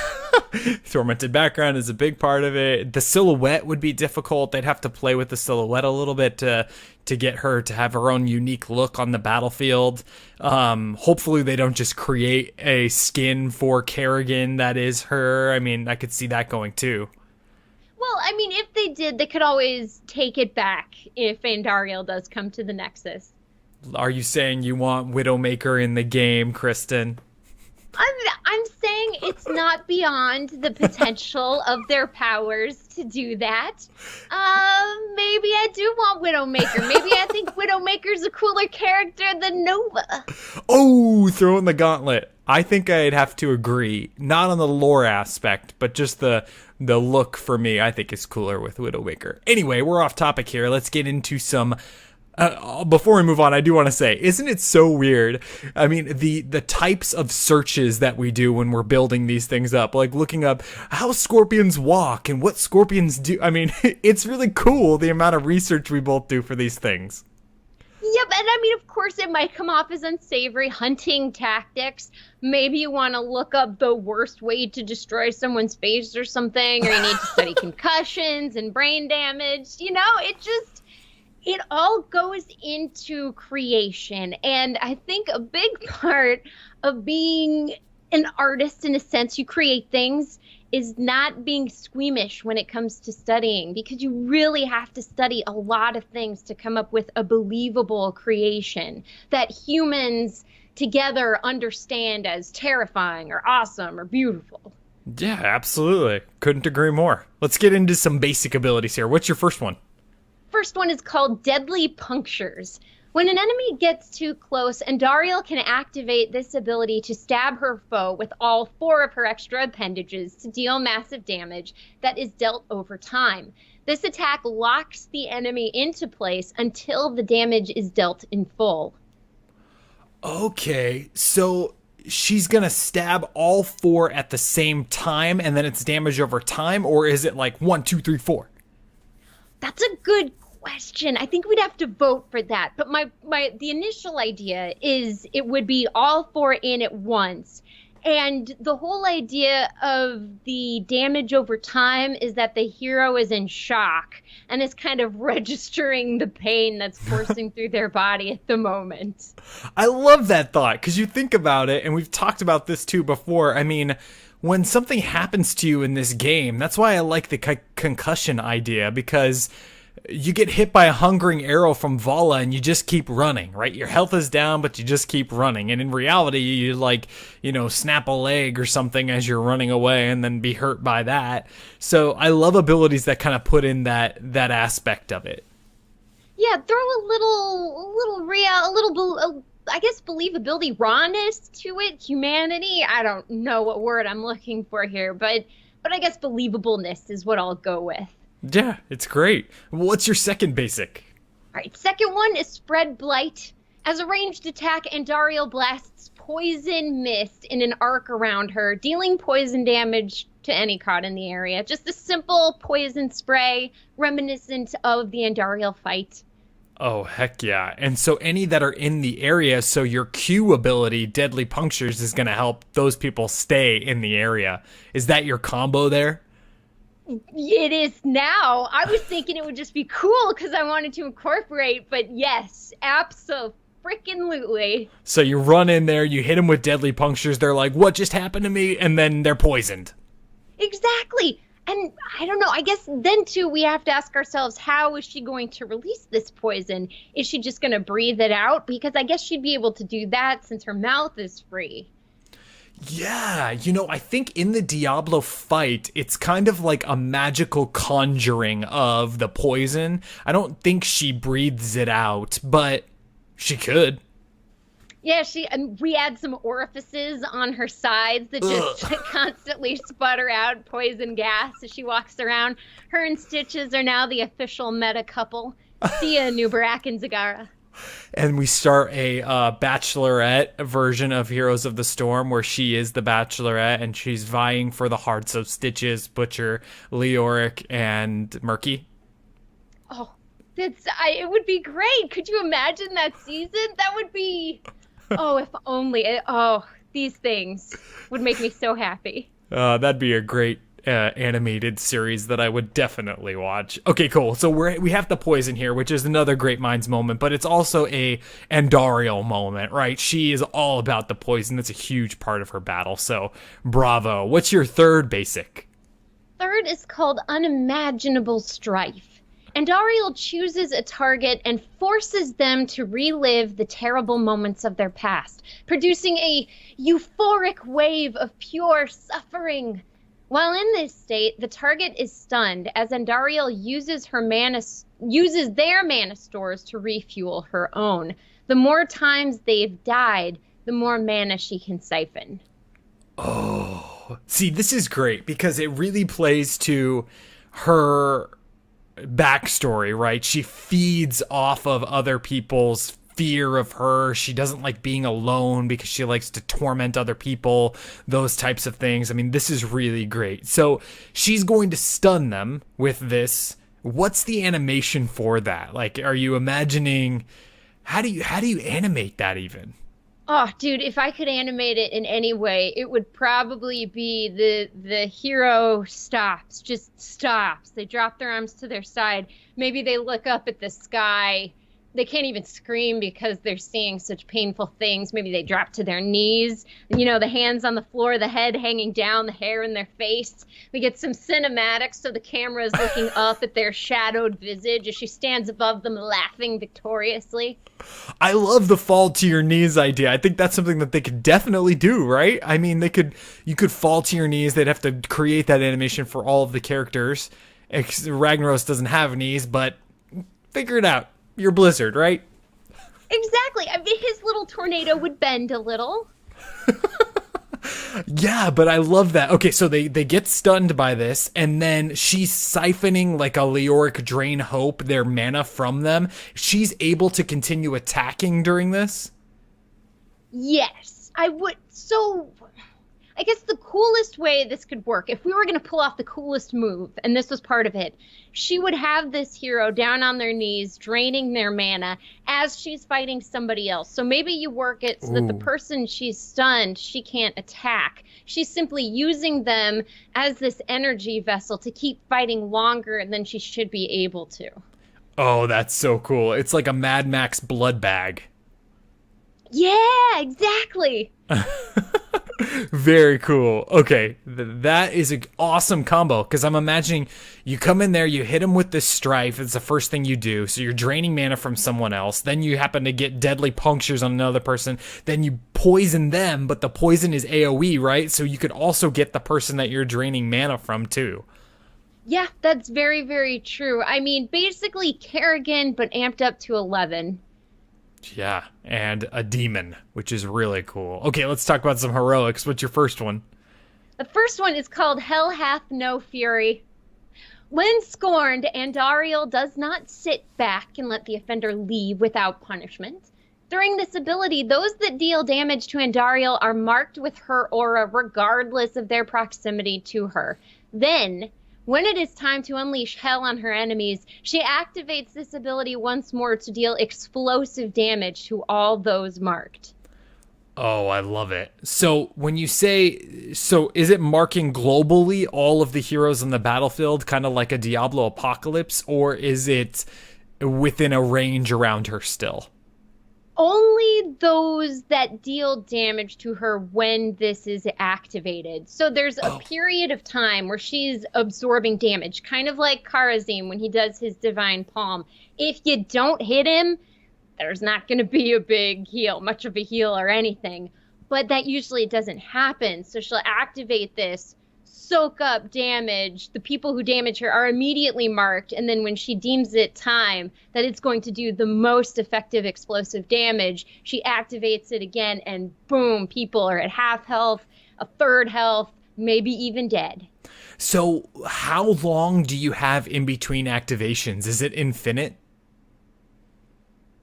Tormented background is a big part of it. The silhouette would be difficult. They'd have to play with the silhouette a little bit to get her to have her own unique look on the battlefield. Hopefully they don't just create a skin for Kerrigan that is her. I mean, I could see that going too.
Well, I mean, if they did, they could always take it back if Andariel does come to the Nexus.
Are you saying you want Widowmaker in the game, Kristen?
I'm saying it's not beyond the potential of their powers to do that. Maybe I do want Widowmaker. Maybe I think Widowmaker's a cooler character than Nova.
Oh, throwing the gauntlet. I think I'd have to agree. Not on the lore aspect, but just the look for me, I think is cooler with Widowmaker. Anyway, we're off topic here. Let's get into some... before we move on, I do want to say, isn't it so weird? I mean, the types of searches that we do when we're building these things up, like looking up how scorpions walk and what scorpions do. I mean, it's really cool the amount of research we both do for these things.
Yep, and I mean, of course, it might come off as unsavory hunting tactics. Maybe you want to look up the worst way to destroy someone's face or something, or you need to study concussions and brain damage. You know, it all goes into creation. And I think a big part of being an artist, in a sense, you create things, is not being squeamish when it comes to studying, because you really have to study a lot of things to come up with a believable creation that humans together understand as terrifying or awesome or beautiful.
Yeah, absolutely. Couldn't agree more. Let's get into some basic abilities here. What's your first one?
First one is called Deadly Punctures. When an enemy gets too close, Andariel can activate this ability to stab her foe with all 4 of her extra appendages to deal massive damage that is dealt over time. This attack locks the enemy into place until the damage is dealt in full.
Okay, so she's gonna stab all 4 at the same time and then it's damage over time, or is it like 1, 2, 3, 4?
That's a good question. I think we'd have to vote for that. But the initial idea is it would be all 4 in at once. And the whole idea of the damage over time is that the hero is in shock and is kind of registering the pain that's coursing through their body at the moment.
I love that thought, because you think about it, and we've talked about this too before. I mean, when something happens to you in this game, that's why I like the concussion idea, because you get hit by a hungering arrow from Vala and you just keep running, right? Your health is down, but you just keep running. And in reality, you snap a leg or something as you're running away and then be hurt by that. So I love abilities that kind of put in that aspect of it.
Yeah, throw a little I guess believability, rawness to it, humanity. I don't know what word I'm looking for here, but I guess believableness is what I'll go with.
Yeah, it's great. What's your second basic?
All right, second one is Spread Blight. As a ranged attack, Andariel blasts poison mist in an arc around her, dealing poison damage to any caught in the area. Just a simple poison spray reminiscent of the Andariel fight.
Oh, heck yeah. And so any that are in the area, so your Q ability, Deadly Punctures, is going to help those people stay in the area. Is that your combo there?
It is now. I was thinking it would just be cool because I wanted to incorporate, but yes, abso-freaking-lutely.
So you run in there, you hit them with Deadly Punctures, they're like, what just happened to me? And then they're poisoned.
Exactly. And I don't know, I guess then too we have to ask ourselves, how is she going to release this poison? Is she just going to breathe it out? Because I guess she'd be able to do that since her mouth is free.
Yeah, you know, I think in the Diablo fight, it's kind of like a magical conjuring of the poison. I don't think she breathes it out, but she could.
Yeah, we add some orifices on her sides that just constantly sputter out poison gas as she walks around. Her and Stitches are now the official meta couple. See ya, New Barak and Zagara.
And we start a bachelorette version of Heroes of the Storm where she is the bachelorette and she's vying for the hearts of Stitches, Butcher, Leoric, and Murky.
Oh, it would be great. Could you imagine that season? That would be... Oh, if only. These things would make me so happy.
That'd be a great animated series that I would definitely watch. Okay, cool. So we have the poison here, which is another Great Minds moment, but it's also a Andariel moment, right? She is all about the poison. That's a huge part of her battle. So bravo. What's your third basic?
Third is called Unimaginable Strife. Andariel chooses a target and forces them to relive the terrible moments of their past, producing a euphoric wave of pure suffering. While in this state, the target is stunned as Andariel uses their mana stores to refuel her own. The more times they've died, the more mana she can siphon.
Oh, see, this is great because it really plays to her backstory, right? She feeds off of other people's fear of her. She doesn't like being alone because she likes to torment other people, those types of things. I mean, this is really great. So she's going to stun them with this. What's the animation for that? Like, are you imagining, how do you animate that even?
Oh, dude, if I could animate it in any way, it would probably be the hero just stops. They drop their arms to their side. Maybe they look up at the sky. They can't even scream because they're seeing such painful things. Maybe they drop to their knees. You know, the hands on the floor, the head hanging down, the hair in their face. We get some cinematics, so the camera is looking up at their shadowed visage as she stands above them laughing victoriously.
I love the fall to your knees idea. I think that's something that they could definitely do, right? I mean, you could fall to your knees. They'd have to create that animation for all of the characters. Ragnaros doesn't have knees, but figure it out. You're Blizzard, right?
Exactly. I mean, his little tornado would bend a little.
Yeah, but I love that. Okay, so they get stunned by this, and then she's siphoning like a Leoric Drain Hope, their mana from them. She's able to continue attacking during this?
Yes, I would. So, I guess the coolest way this could work, if we were going to pull off the coolest move, and this was part of it, she would have this hero down on their knees, draining their mana as she's fighting somebody else. So maybe you work it so that the person she's stunned, she can't attack. She's simply using them as this energy vessel to keep fighting longer than she should be able to.
Oh, that's so cool. It's like a Mad Max blood bag.
Yeah, exactly.
Very cool. Okay, that is an awesome combo because I'm imagining you come in there, you hit him with this strife. It's the first thing you do. So you're draining mana from someone else. Then you happen to get deadly punctures on another person. Then you poison them, but the poison is AoE, right? So you could also get the person that you're draining mana from too.
Yeah, that's very, very true. I mean, basically Kerrigan, but amped up to 11.
Yeah, and a demon, which is really cool. Okay, let's talk about some heroics. What's your first one?
The first one is called Hell Hath No Fury. When scorned, Andariel does not sit back and let the offender leave without punishment. During this ability, those that deal damage to Andariel are marked with her aura regardless of their proximity to her. Then, when it is time to unleash hell on her enemies, she activates this ability once more to deal explosive damage to all those marked.
Oh, I love it. So when you say, so is it marking globally all of the heroes on the battlefield, kind of like a Diablo apocalypse, or is it within a range around her still?
Only those that deal damage to her when this is activated. So there's a period of time where she's absorbing damage, kind of like Kharazim when he does his Divine Palm. If you don't hit him, there's not going to be a big heal, much of a heal or anything. But that usually doesn't happen. So she'll activate this, soak up damage. The people who damage her are immediately marked. And then when she deems it time that it's going to do the most effective explosive damage, she activates it again and boom, people are at half health, a third health, maybe even dead.
So how long do you have in between activations? Is it infinite?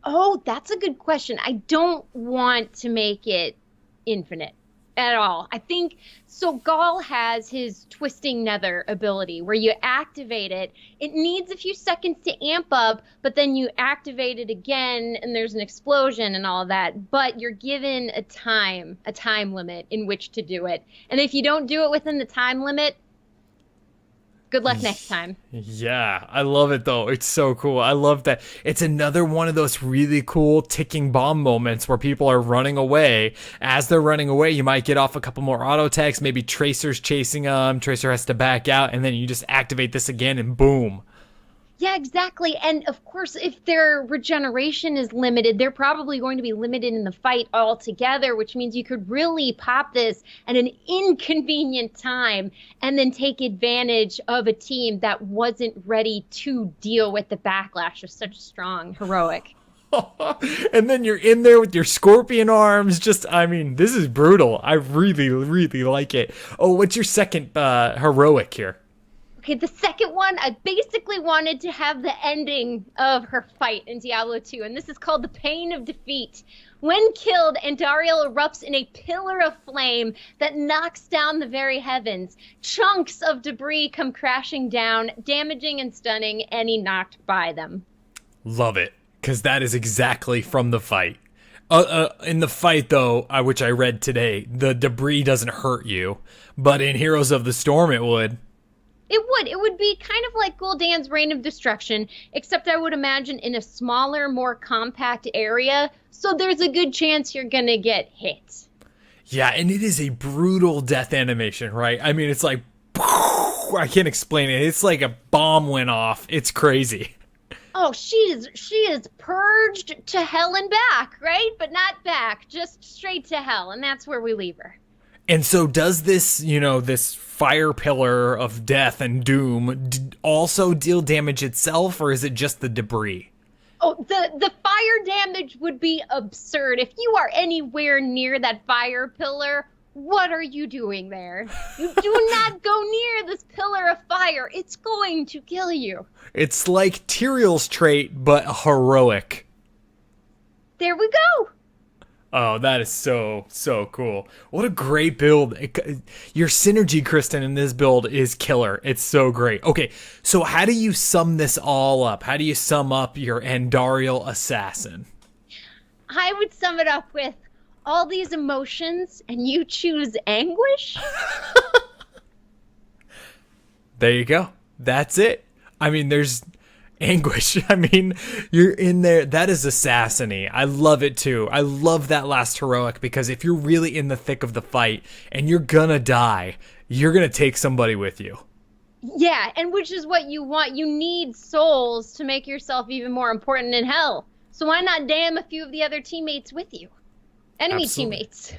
Oh, that's a good question. I don't want to make it infinite at all. I think so. Gaul has his Twisting Nether ability where you activate it. It needs a few seconds to amp up, but then you activate it again and there's an explosion and all of that. But you're given a time limit in which to do it. And if you don't do it within the time limit, good luck next time.
Yeah, I love it though. It's so cool. I love that. It's another one of those really cool ticking bomb moments where people are running away. As they're running away, you might get off a couple more auto attacks, maybe Tracer's chasing them. Tracer has to back out, and then you just activate this again and boom.
Yeah, exactly. And of course, if their regeneration is limited, they're probably going to be limited in the fight altogether, which means you could really pop this at an inconvenient time and then take advantage of a team that wasn't ready to deal with the backlash of such strong heroic.
And then you're in there with your scorpion arms. Just, I mean, this is brutal. I really, really like it. Oh, what's your second heroic here?
Okay, the second one, I basically wanted to have the ending of her fight in Diablo 2, and this is called the Pain of Defeat. When killed, Andariel erupts in a pillar of flame that knocks down the very heavens. Chunks of debris come crashing down, damaging and stunning any knocked by them.
Love it, because that is exactly from the fight. In the fight, though, which I read today, the debris doesn't hurt you, but in Heroes of the Storm it would.
It would. It would be kind of like Gul'dan's Reign of Destruction, except I would imagine in a smaller, more compact area, so there's a good chance you're gonna get hit.
Yeah, and it is a brutal death animation, right? I mean, it's like, I can't explain it. It's like a bomb went off. It's crazy.
Oh, she is purged to hell and back, right? But not back, just straight to hell, and that's where we leave her.
And so does this, this fire pillar of death and doom also deal damage itself, or is it just the debris?
Oh, the fire damage would be absurd. If you are anywhere near that fire pillar, what are you doing there? You do not go near this pillar of fire. It's going to kill you. It's
like Tyrael's trait, but heroic.
There we go.
Oh, that is so, so cool. What a great build. Your synergy, Kristen, in this build is killer. It's so great. Okay, so how do you sum this all up? How do you sum up your Andariel assassin?
I would sum it up with all these emotions, and you choose Anguish?
There you go. That's it. I mean, there's Anguish. I mean, you're in there. That is assassiny. I love it too. I love that last heroic, because if you're really in the thick of the fight and you're gonna die, you're gonna take somebody with you.
Yeah, and which is what you want. You need souls to make yourself even more important in hell. So why not damn a few of the other teammates with you? Enemy
Absolutely.
Teammates.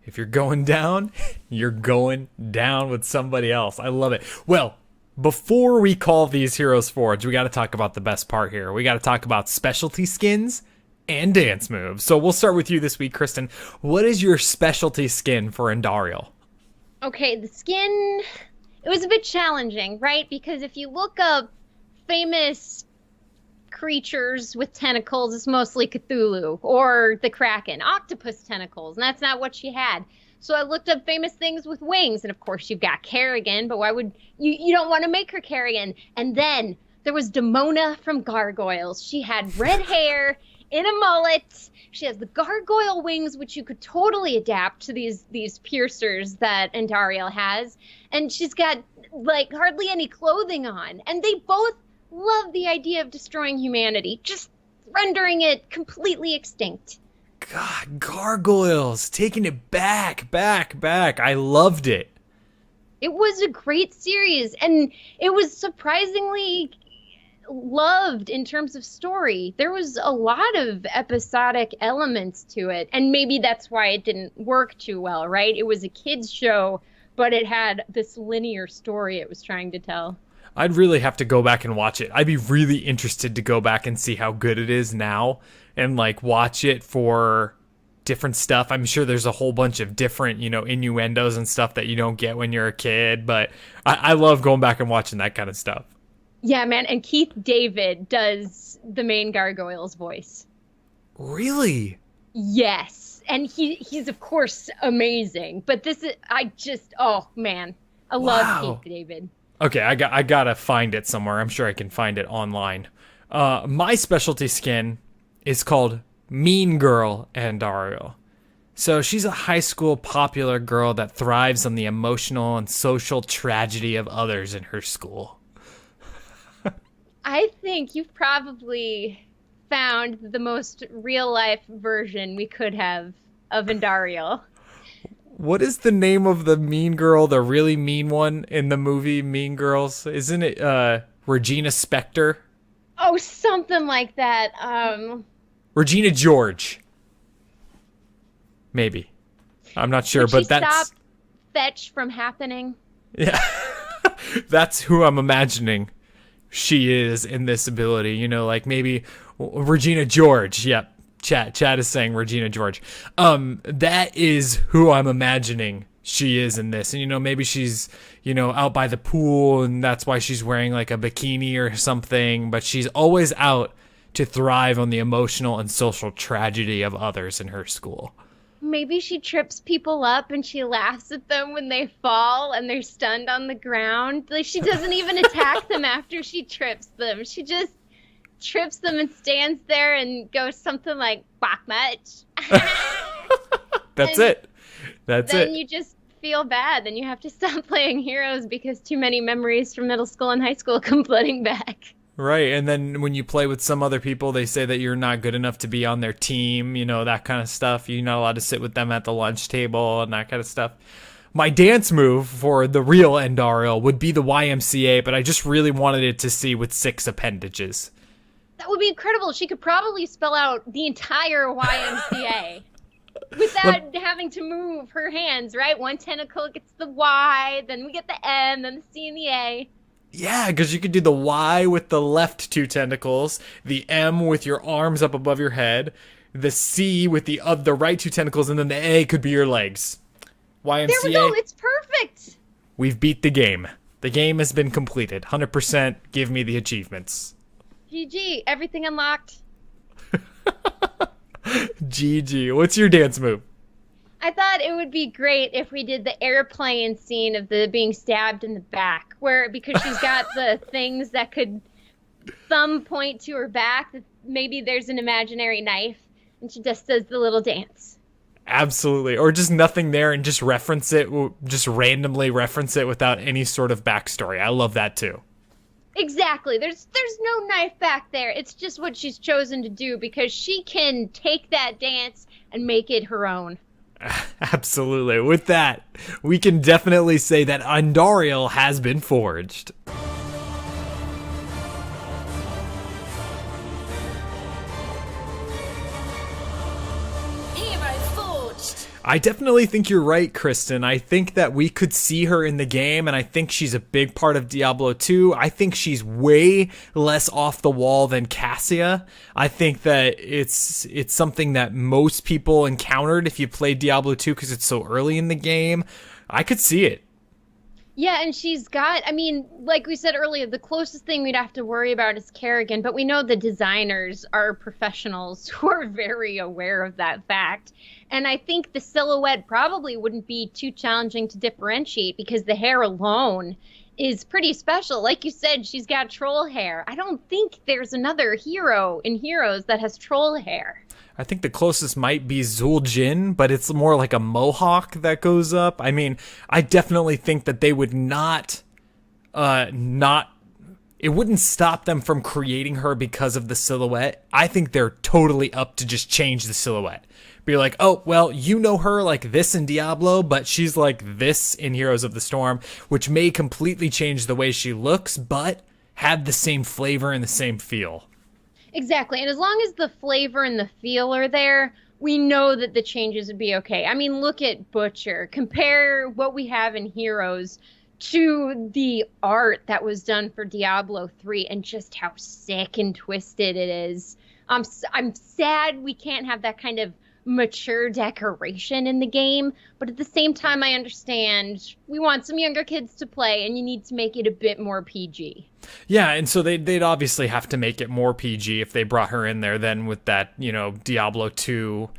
If you're going down, you're going down with somebody else. I love it. Well, before we call these HeroesForge, we got to talk about the best part here. We got to talk about specialty skins and dance moves. So we'll start with you this week, Kristen. What is your specialty skin for Andariel?
Okay, the skin, it was a bit challenging, right? Because if you look up famous creatures with tentacles, it's mostly Cthulhu or the Kraken, octopus tentacles, and that's not what she had. So I looked up famous things with wings, and of course you've got Kerrigan, but why would you don't want to make her Kerrigan. And then there was Demona from Gargoyles. She had red hair in a mullet. She has the gargoyle wings, which you could totally adapt to these piercers that Andariel has. And she's got like hardly any clothing on. And they both love the idea of destroying humanity, just rendering it completely extinct.
God, Gargoyles, taking it back. I loved it.
It was a great series, and it was surprisingly loved in terms of story. There was a lot of episodic elements to it, and maybe that's why it didn't work too well, right? It was a kids show, but it had this linear story it was trying to tell.
I'd really have to go back and watch it. I'd be really interested to go back and see how good it is now and like watch it for different stuff. I'm sure there's a whole bunch of different, innuendos and stuff that you don't get when you're a kid, but I love going back and watching that kind of stuff.
Yeah, man, and Keith David does the main Gargoyle's voice.
Really?
Yes, and he's of course amazing, but this is, oh man, I love Keith David.
Okay, I gotta find it somewhere. I'm sure I can find it online. My specialty skin is called Mean Girl Andariel. So she's a high school popular girl that thrives on the emotional and social tragedy of others in her school.
I think you've probably found the most real-life version we could have of Andariel.
What is the name of the mean girl, the really mean one in the movie Mean Girls? Isn't it Regina Spektor?
Oh, something like that.
Regina George. Maybe. I'm not sure, but that's...
Stop Fetch from happening?
Yeah. That's who I'm imagining she is in this ability. Like maybe Regina George. Yep. Chat is saying Regina George. That is who I'm imagining she is in this. And, maybe she's, out by the pool and that's why she's wearing like a bikini or something. But she's always out to thrive on the emotional and social tragedy of others in her school.
Maybe she trips people up and she laughs at them when they fall and they're stunned on the ground. Like she doesn't even attack them after she trips them. She just trips them and stands there and goes something like "Bach much."
That's it.
Then you just feel bad. Then you have to stop playing Heroes because too many memories from middle school and high school come flooding back.
Right, and then when you play with some other people, they say that you're not good enough to be on their team, that kind of stuff. You're not allowed to sit with them at the lunch table and that kind of stuff. My dance move for the real Andariel would be the YMCA, but I just really wanted it to see with 6 appendages.
That would be incredible. She could probably spell out the entire YMCA without having to move her hands, right? One tentacle gets the Y, then we get the M, then the C and the A.
Yeah, because you could do the Y with the left 2 tentacles, the M with your arms up above your head, the C with the right 2 tentacles, and then the A could be your legs. YMCA.
There we go. It's perfect.
We've beat the game. The game has been completed. 100%. Give me the achievements.
GG. Everything unlocked.
GG. What's your dance move?
I thought it would be great if we did the airplane scene of the being stabbed in the back, because she's got the things that could thumb point to her back. Maybe there's an imaginary knife, and she just does the little dance.
Absolutely. Or just nothing there and just reference it, just randomly reference it without any sort of backstory. I love that too.
Exactly. There's no knife back there. It's just what she's chosen to do because she can take that dance and make it her own.
Absolutely. With that, we can definitely say that Andariel has been forged.
HeroesForge.
I definitely think you're right, Kristen. I think that we could see her in the game, and I think she's a big part of Diablo 2. I think she's way less off the wall than Cassia. I think that it's something that most people encountered if you played Diablo 2 because it's so early in the game. I could see it.
Yeah, and she's got, I mean, like we said earlier, the closest thing we'd have to worry about is Kerrigan, but we know the designers are professionals who are very aware of that fact. And I think the silhouette probably wouldn't be too challenging to differentiate because the hair alone is pretty special. Like you said, she's got troll hair. I don't think there's another hero in Heroes that has troll hair.
I think the closest might be Zuul-Jin, but it's more like a mohawk that goes up. I mean, I definitely think that they would not, it wouldn't stop them from creating her because of the silhouette. I think they're totally up to just change the silhouette. Be like, oh, well, you know her like this in Diablo, but she's like this in Heroes of the Storm, which may completely change the way she looks, but have the same flavor and the same feel.
Exactly. And as long as the flavor and the feel are there, we know that the changes would be okay. I mean, look at Butcher. Compare what we have in Heroes to the art that was done for Diablo 3 and just how sick and twisted it is. I'm sad we can't have that kind of mature decoration in the game, but at the same time, I understand we want some younger kids to play and you need to make it a bit more PG.
Yeah, and so they'd obviously have to make it more PG if they brought her in there then with that, you know, Diablo 2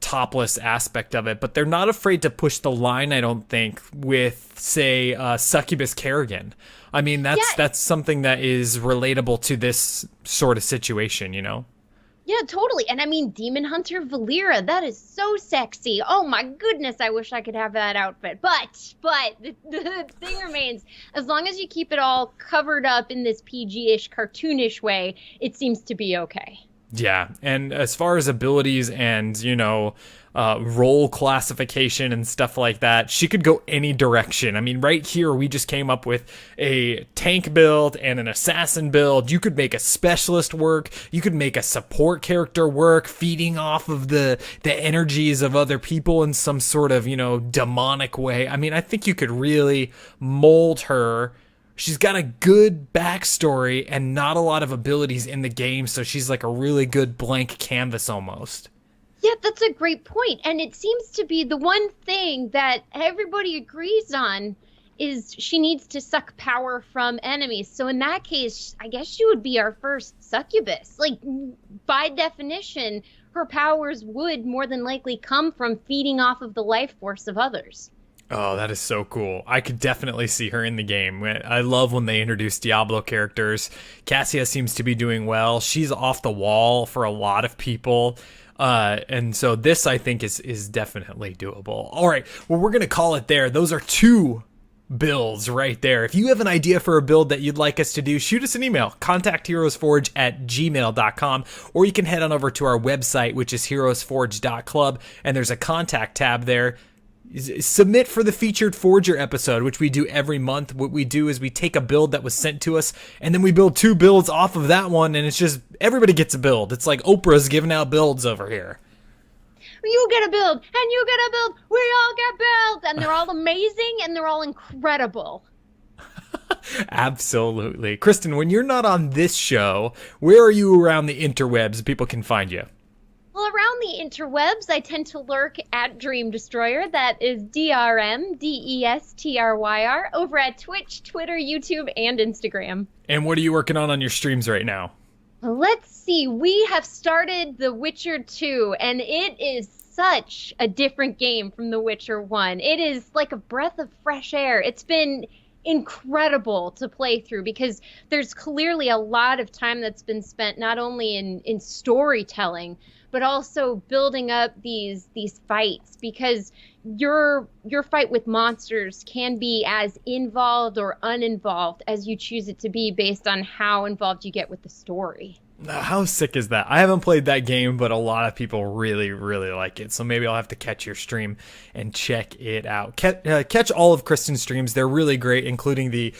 topless aspect of it, but they're not afraid to push the line, I don't think, with, say, Succubus Kerrigan. I mean, that's something that is relatable to this sort of situation, you know?
Yeah, totally. And I mean, Demon Hunter Valera, that is so sexy. Oh my goodness, I wish I could have that outfit. But the thing remains, as long as you keep it all covered up in this PG-ish, cartoonish way, it seems to be okay.
Yeah, and as far as abilities and, you know, role classification and stuff like that, she could go any direction. I mean, right here, we just came up with a tank build and an assassin build. You could make a specialist work. You could make a support character work, feeding off of the energies of other people in some sort of, you know, demonic way. I mean, I think you could really mold her. She's got a good backstory and not a lot of abilities in the game, so she's like a really good blank canvas almost.
Yeah, that's a great point. And it seems to be the one thing that everybody agrees on is she needs to suck power from enemies. So in that case, I guess she would be our first succubus. Like, by definition, her powers would more than likely come from feeding off of the life force of others.
Oh, that is so cool. I could definitely see her in the game. I love when they introduce Diablo characters. Cassia seems to be doing well. She's off the wall for a lot of people. And so this, I think, is definitely doable. All right, well, we're going to call it there. Those are 2 builds right there. If you have an idea for a build that you'd like us to do, shoot us an email, contactheroesforge@gmail.com, or you can head on over to our website, which is heroesforge.club, and there's a contact tab there. Submit for the featured Forger episode, which we do every month. What we do is we take a build that was sent to us, and then we build 2 builds off of that one, and it's just, everybody gets a build. It's like Oprah's giving out builds over here.
You get a build, and you get a build, we all get builds, and they're all amazing, and they're all incredible.
Absolutely. Kristen, when you're not on this show, where are you around the interwebs people can find you?
Well, around the interwebs, I tend to lurk at Dream Destroyer. That is DRMDESTRYR over at Twitch, Twitter, YouTube, and Instagram.
And what are you working on your streams right now?
Let's see. We have started The Witcher 2, and it is such a different game from The Witcher 1. It is like a breath of fresh air. It's been incredible to play through because there's clearly a lot of time that's been spent not only in storytelling, but also building up these fights, because your fight with monsters can be as involved or uninvolved as you choose it to be based on how involved you get with the story.
How sick is that? I haven't played that game, but a lot of people really, really like it. So maybe I'll have to catch your stream and check it out. Catch all of Kristen's streams. They're really great, including the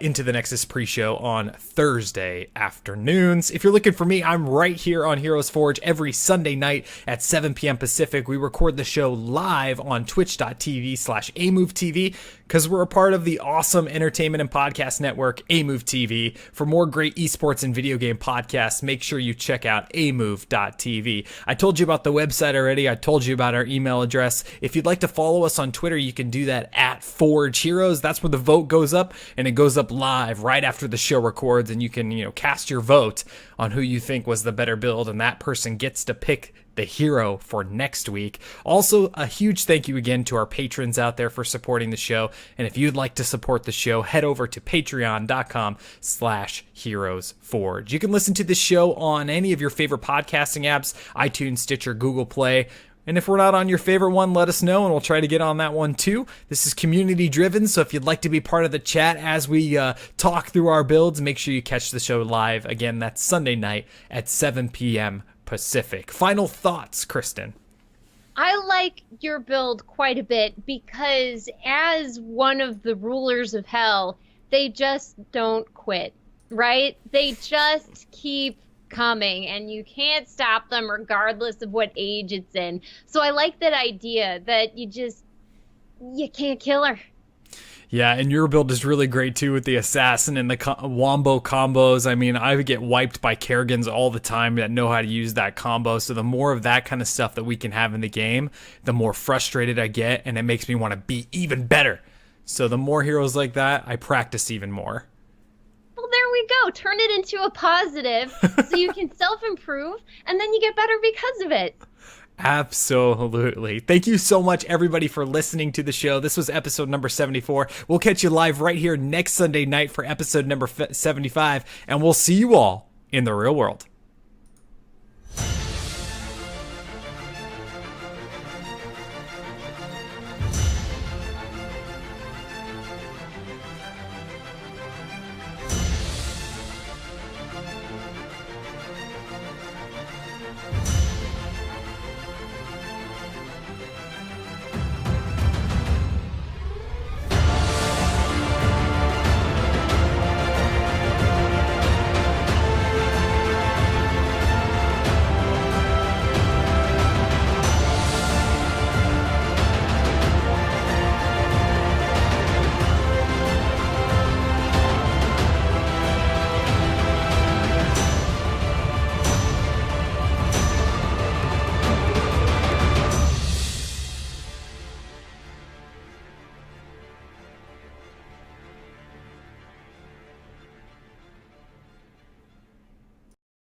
Into the Nexus pre-show on Thursday afternoons. If you're looking for me, I'm right here on Heroes Forge every Sunday night at 7 p.m. Pacific. We record the show live on twitch.tv/Amove TV because we're a part of the awesome entertainment and podcast network, Amove TV. For more great esports and video game podcasts, podcasts, make sure you check out Amove.tv. I told you about the website already. I told you about our email address. If you'd like to follow us on Twitter, you can do that at Forge Heroes. That's where the vote goes up, and it goes up live right after the show records, and you can, cast your vote on who you think was the better build, and that person gets to pick the hero for next week. Also, a huge thank you again to our patrons out there for supporting the show. And if you'd like to support the show, head over to patreon.com/HeroesForge. You can listen to this show on any of your favorite podcasting apps, iTunes, Stitcher, Google Play. And if we're not on your favorite one, let us know, and we'll try to get on that one too. This is community driven, so if you'd like to be part of the chat as we talk through our builds, make sure you catch the show live. Again, that's Sunday night at 7 p.m. Pacific. Final thoughts, Kristen?
I like your build quite a bit because as one of the rulers of hell, they just don't quit, right? They just keep coming and you can't stop them regardless of what age it's in. So I like that idea that you can't kill her.
Yeah, and your build is really great too with the assassin and the wombo combos. I mean, I get wiped by Kerrigans all the time that know how to use that combo. So the more of that kind of stuff that we can have in the game, the more frustrated I get, and it makes me want to be even better. So the more heroes like that, I practice even more.
Well, there we go. Turn it into a positive so you can self-improve, and then you get better because of it.
Absolutely. Thank you so much, everybody, for listening to the show. This was episode number 74. We'll catch you live right here next Sunday night for episode number 75, and we'll see you all in the real world.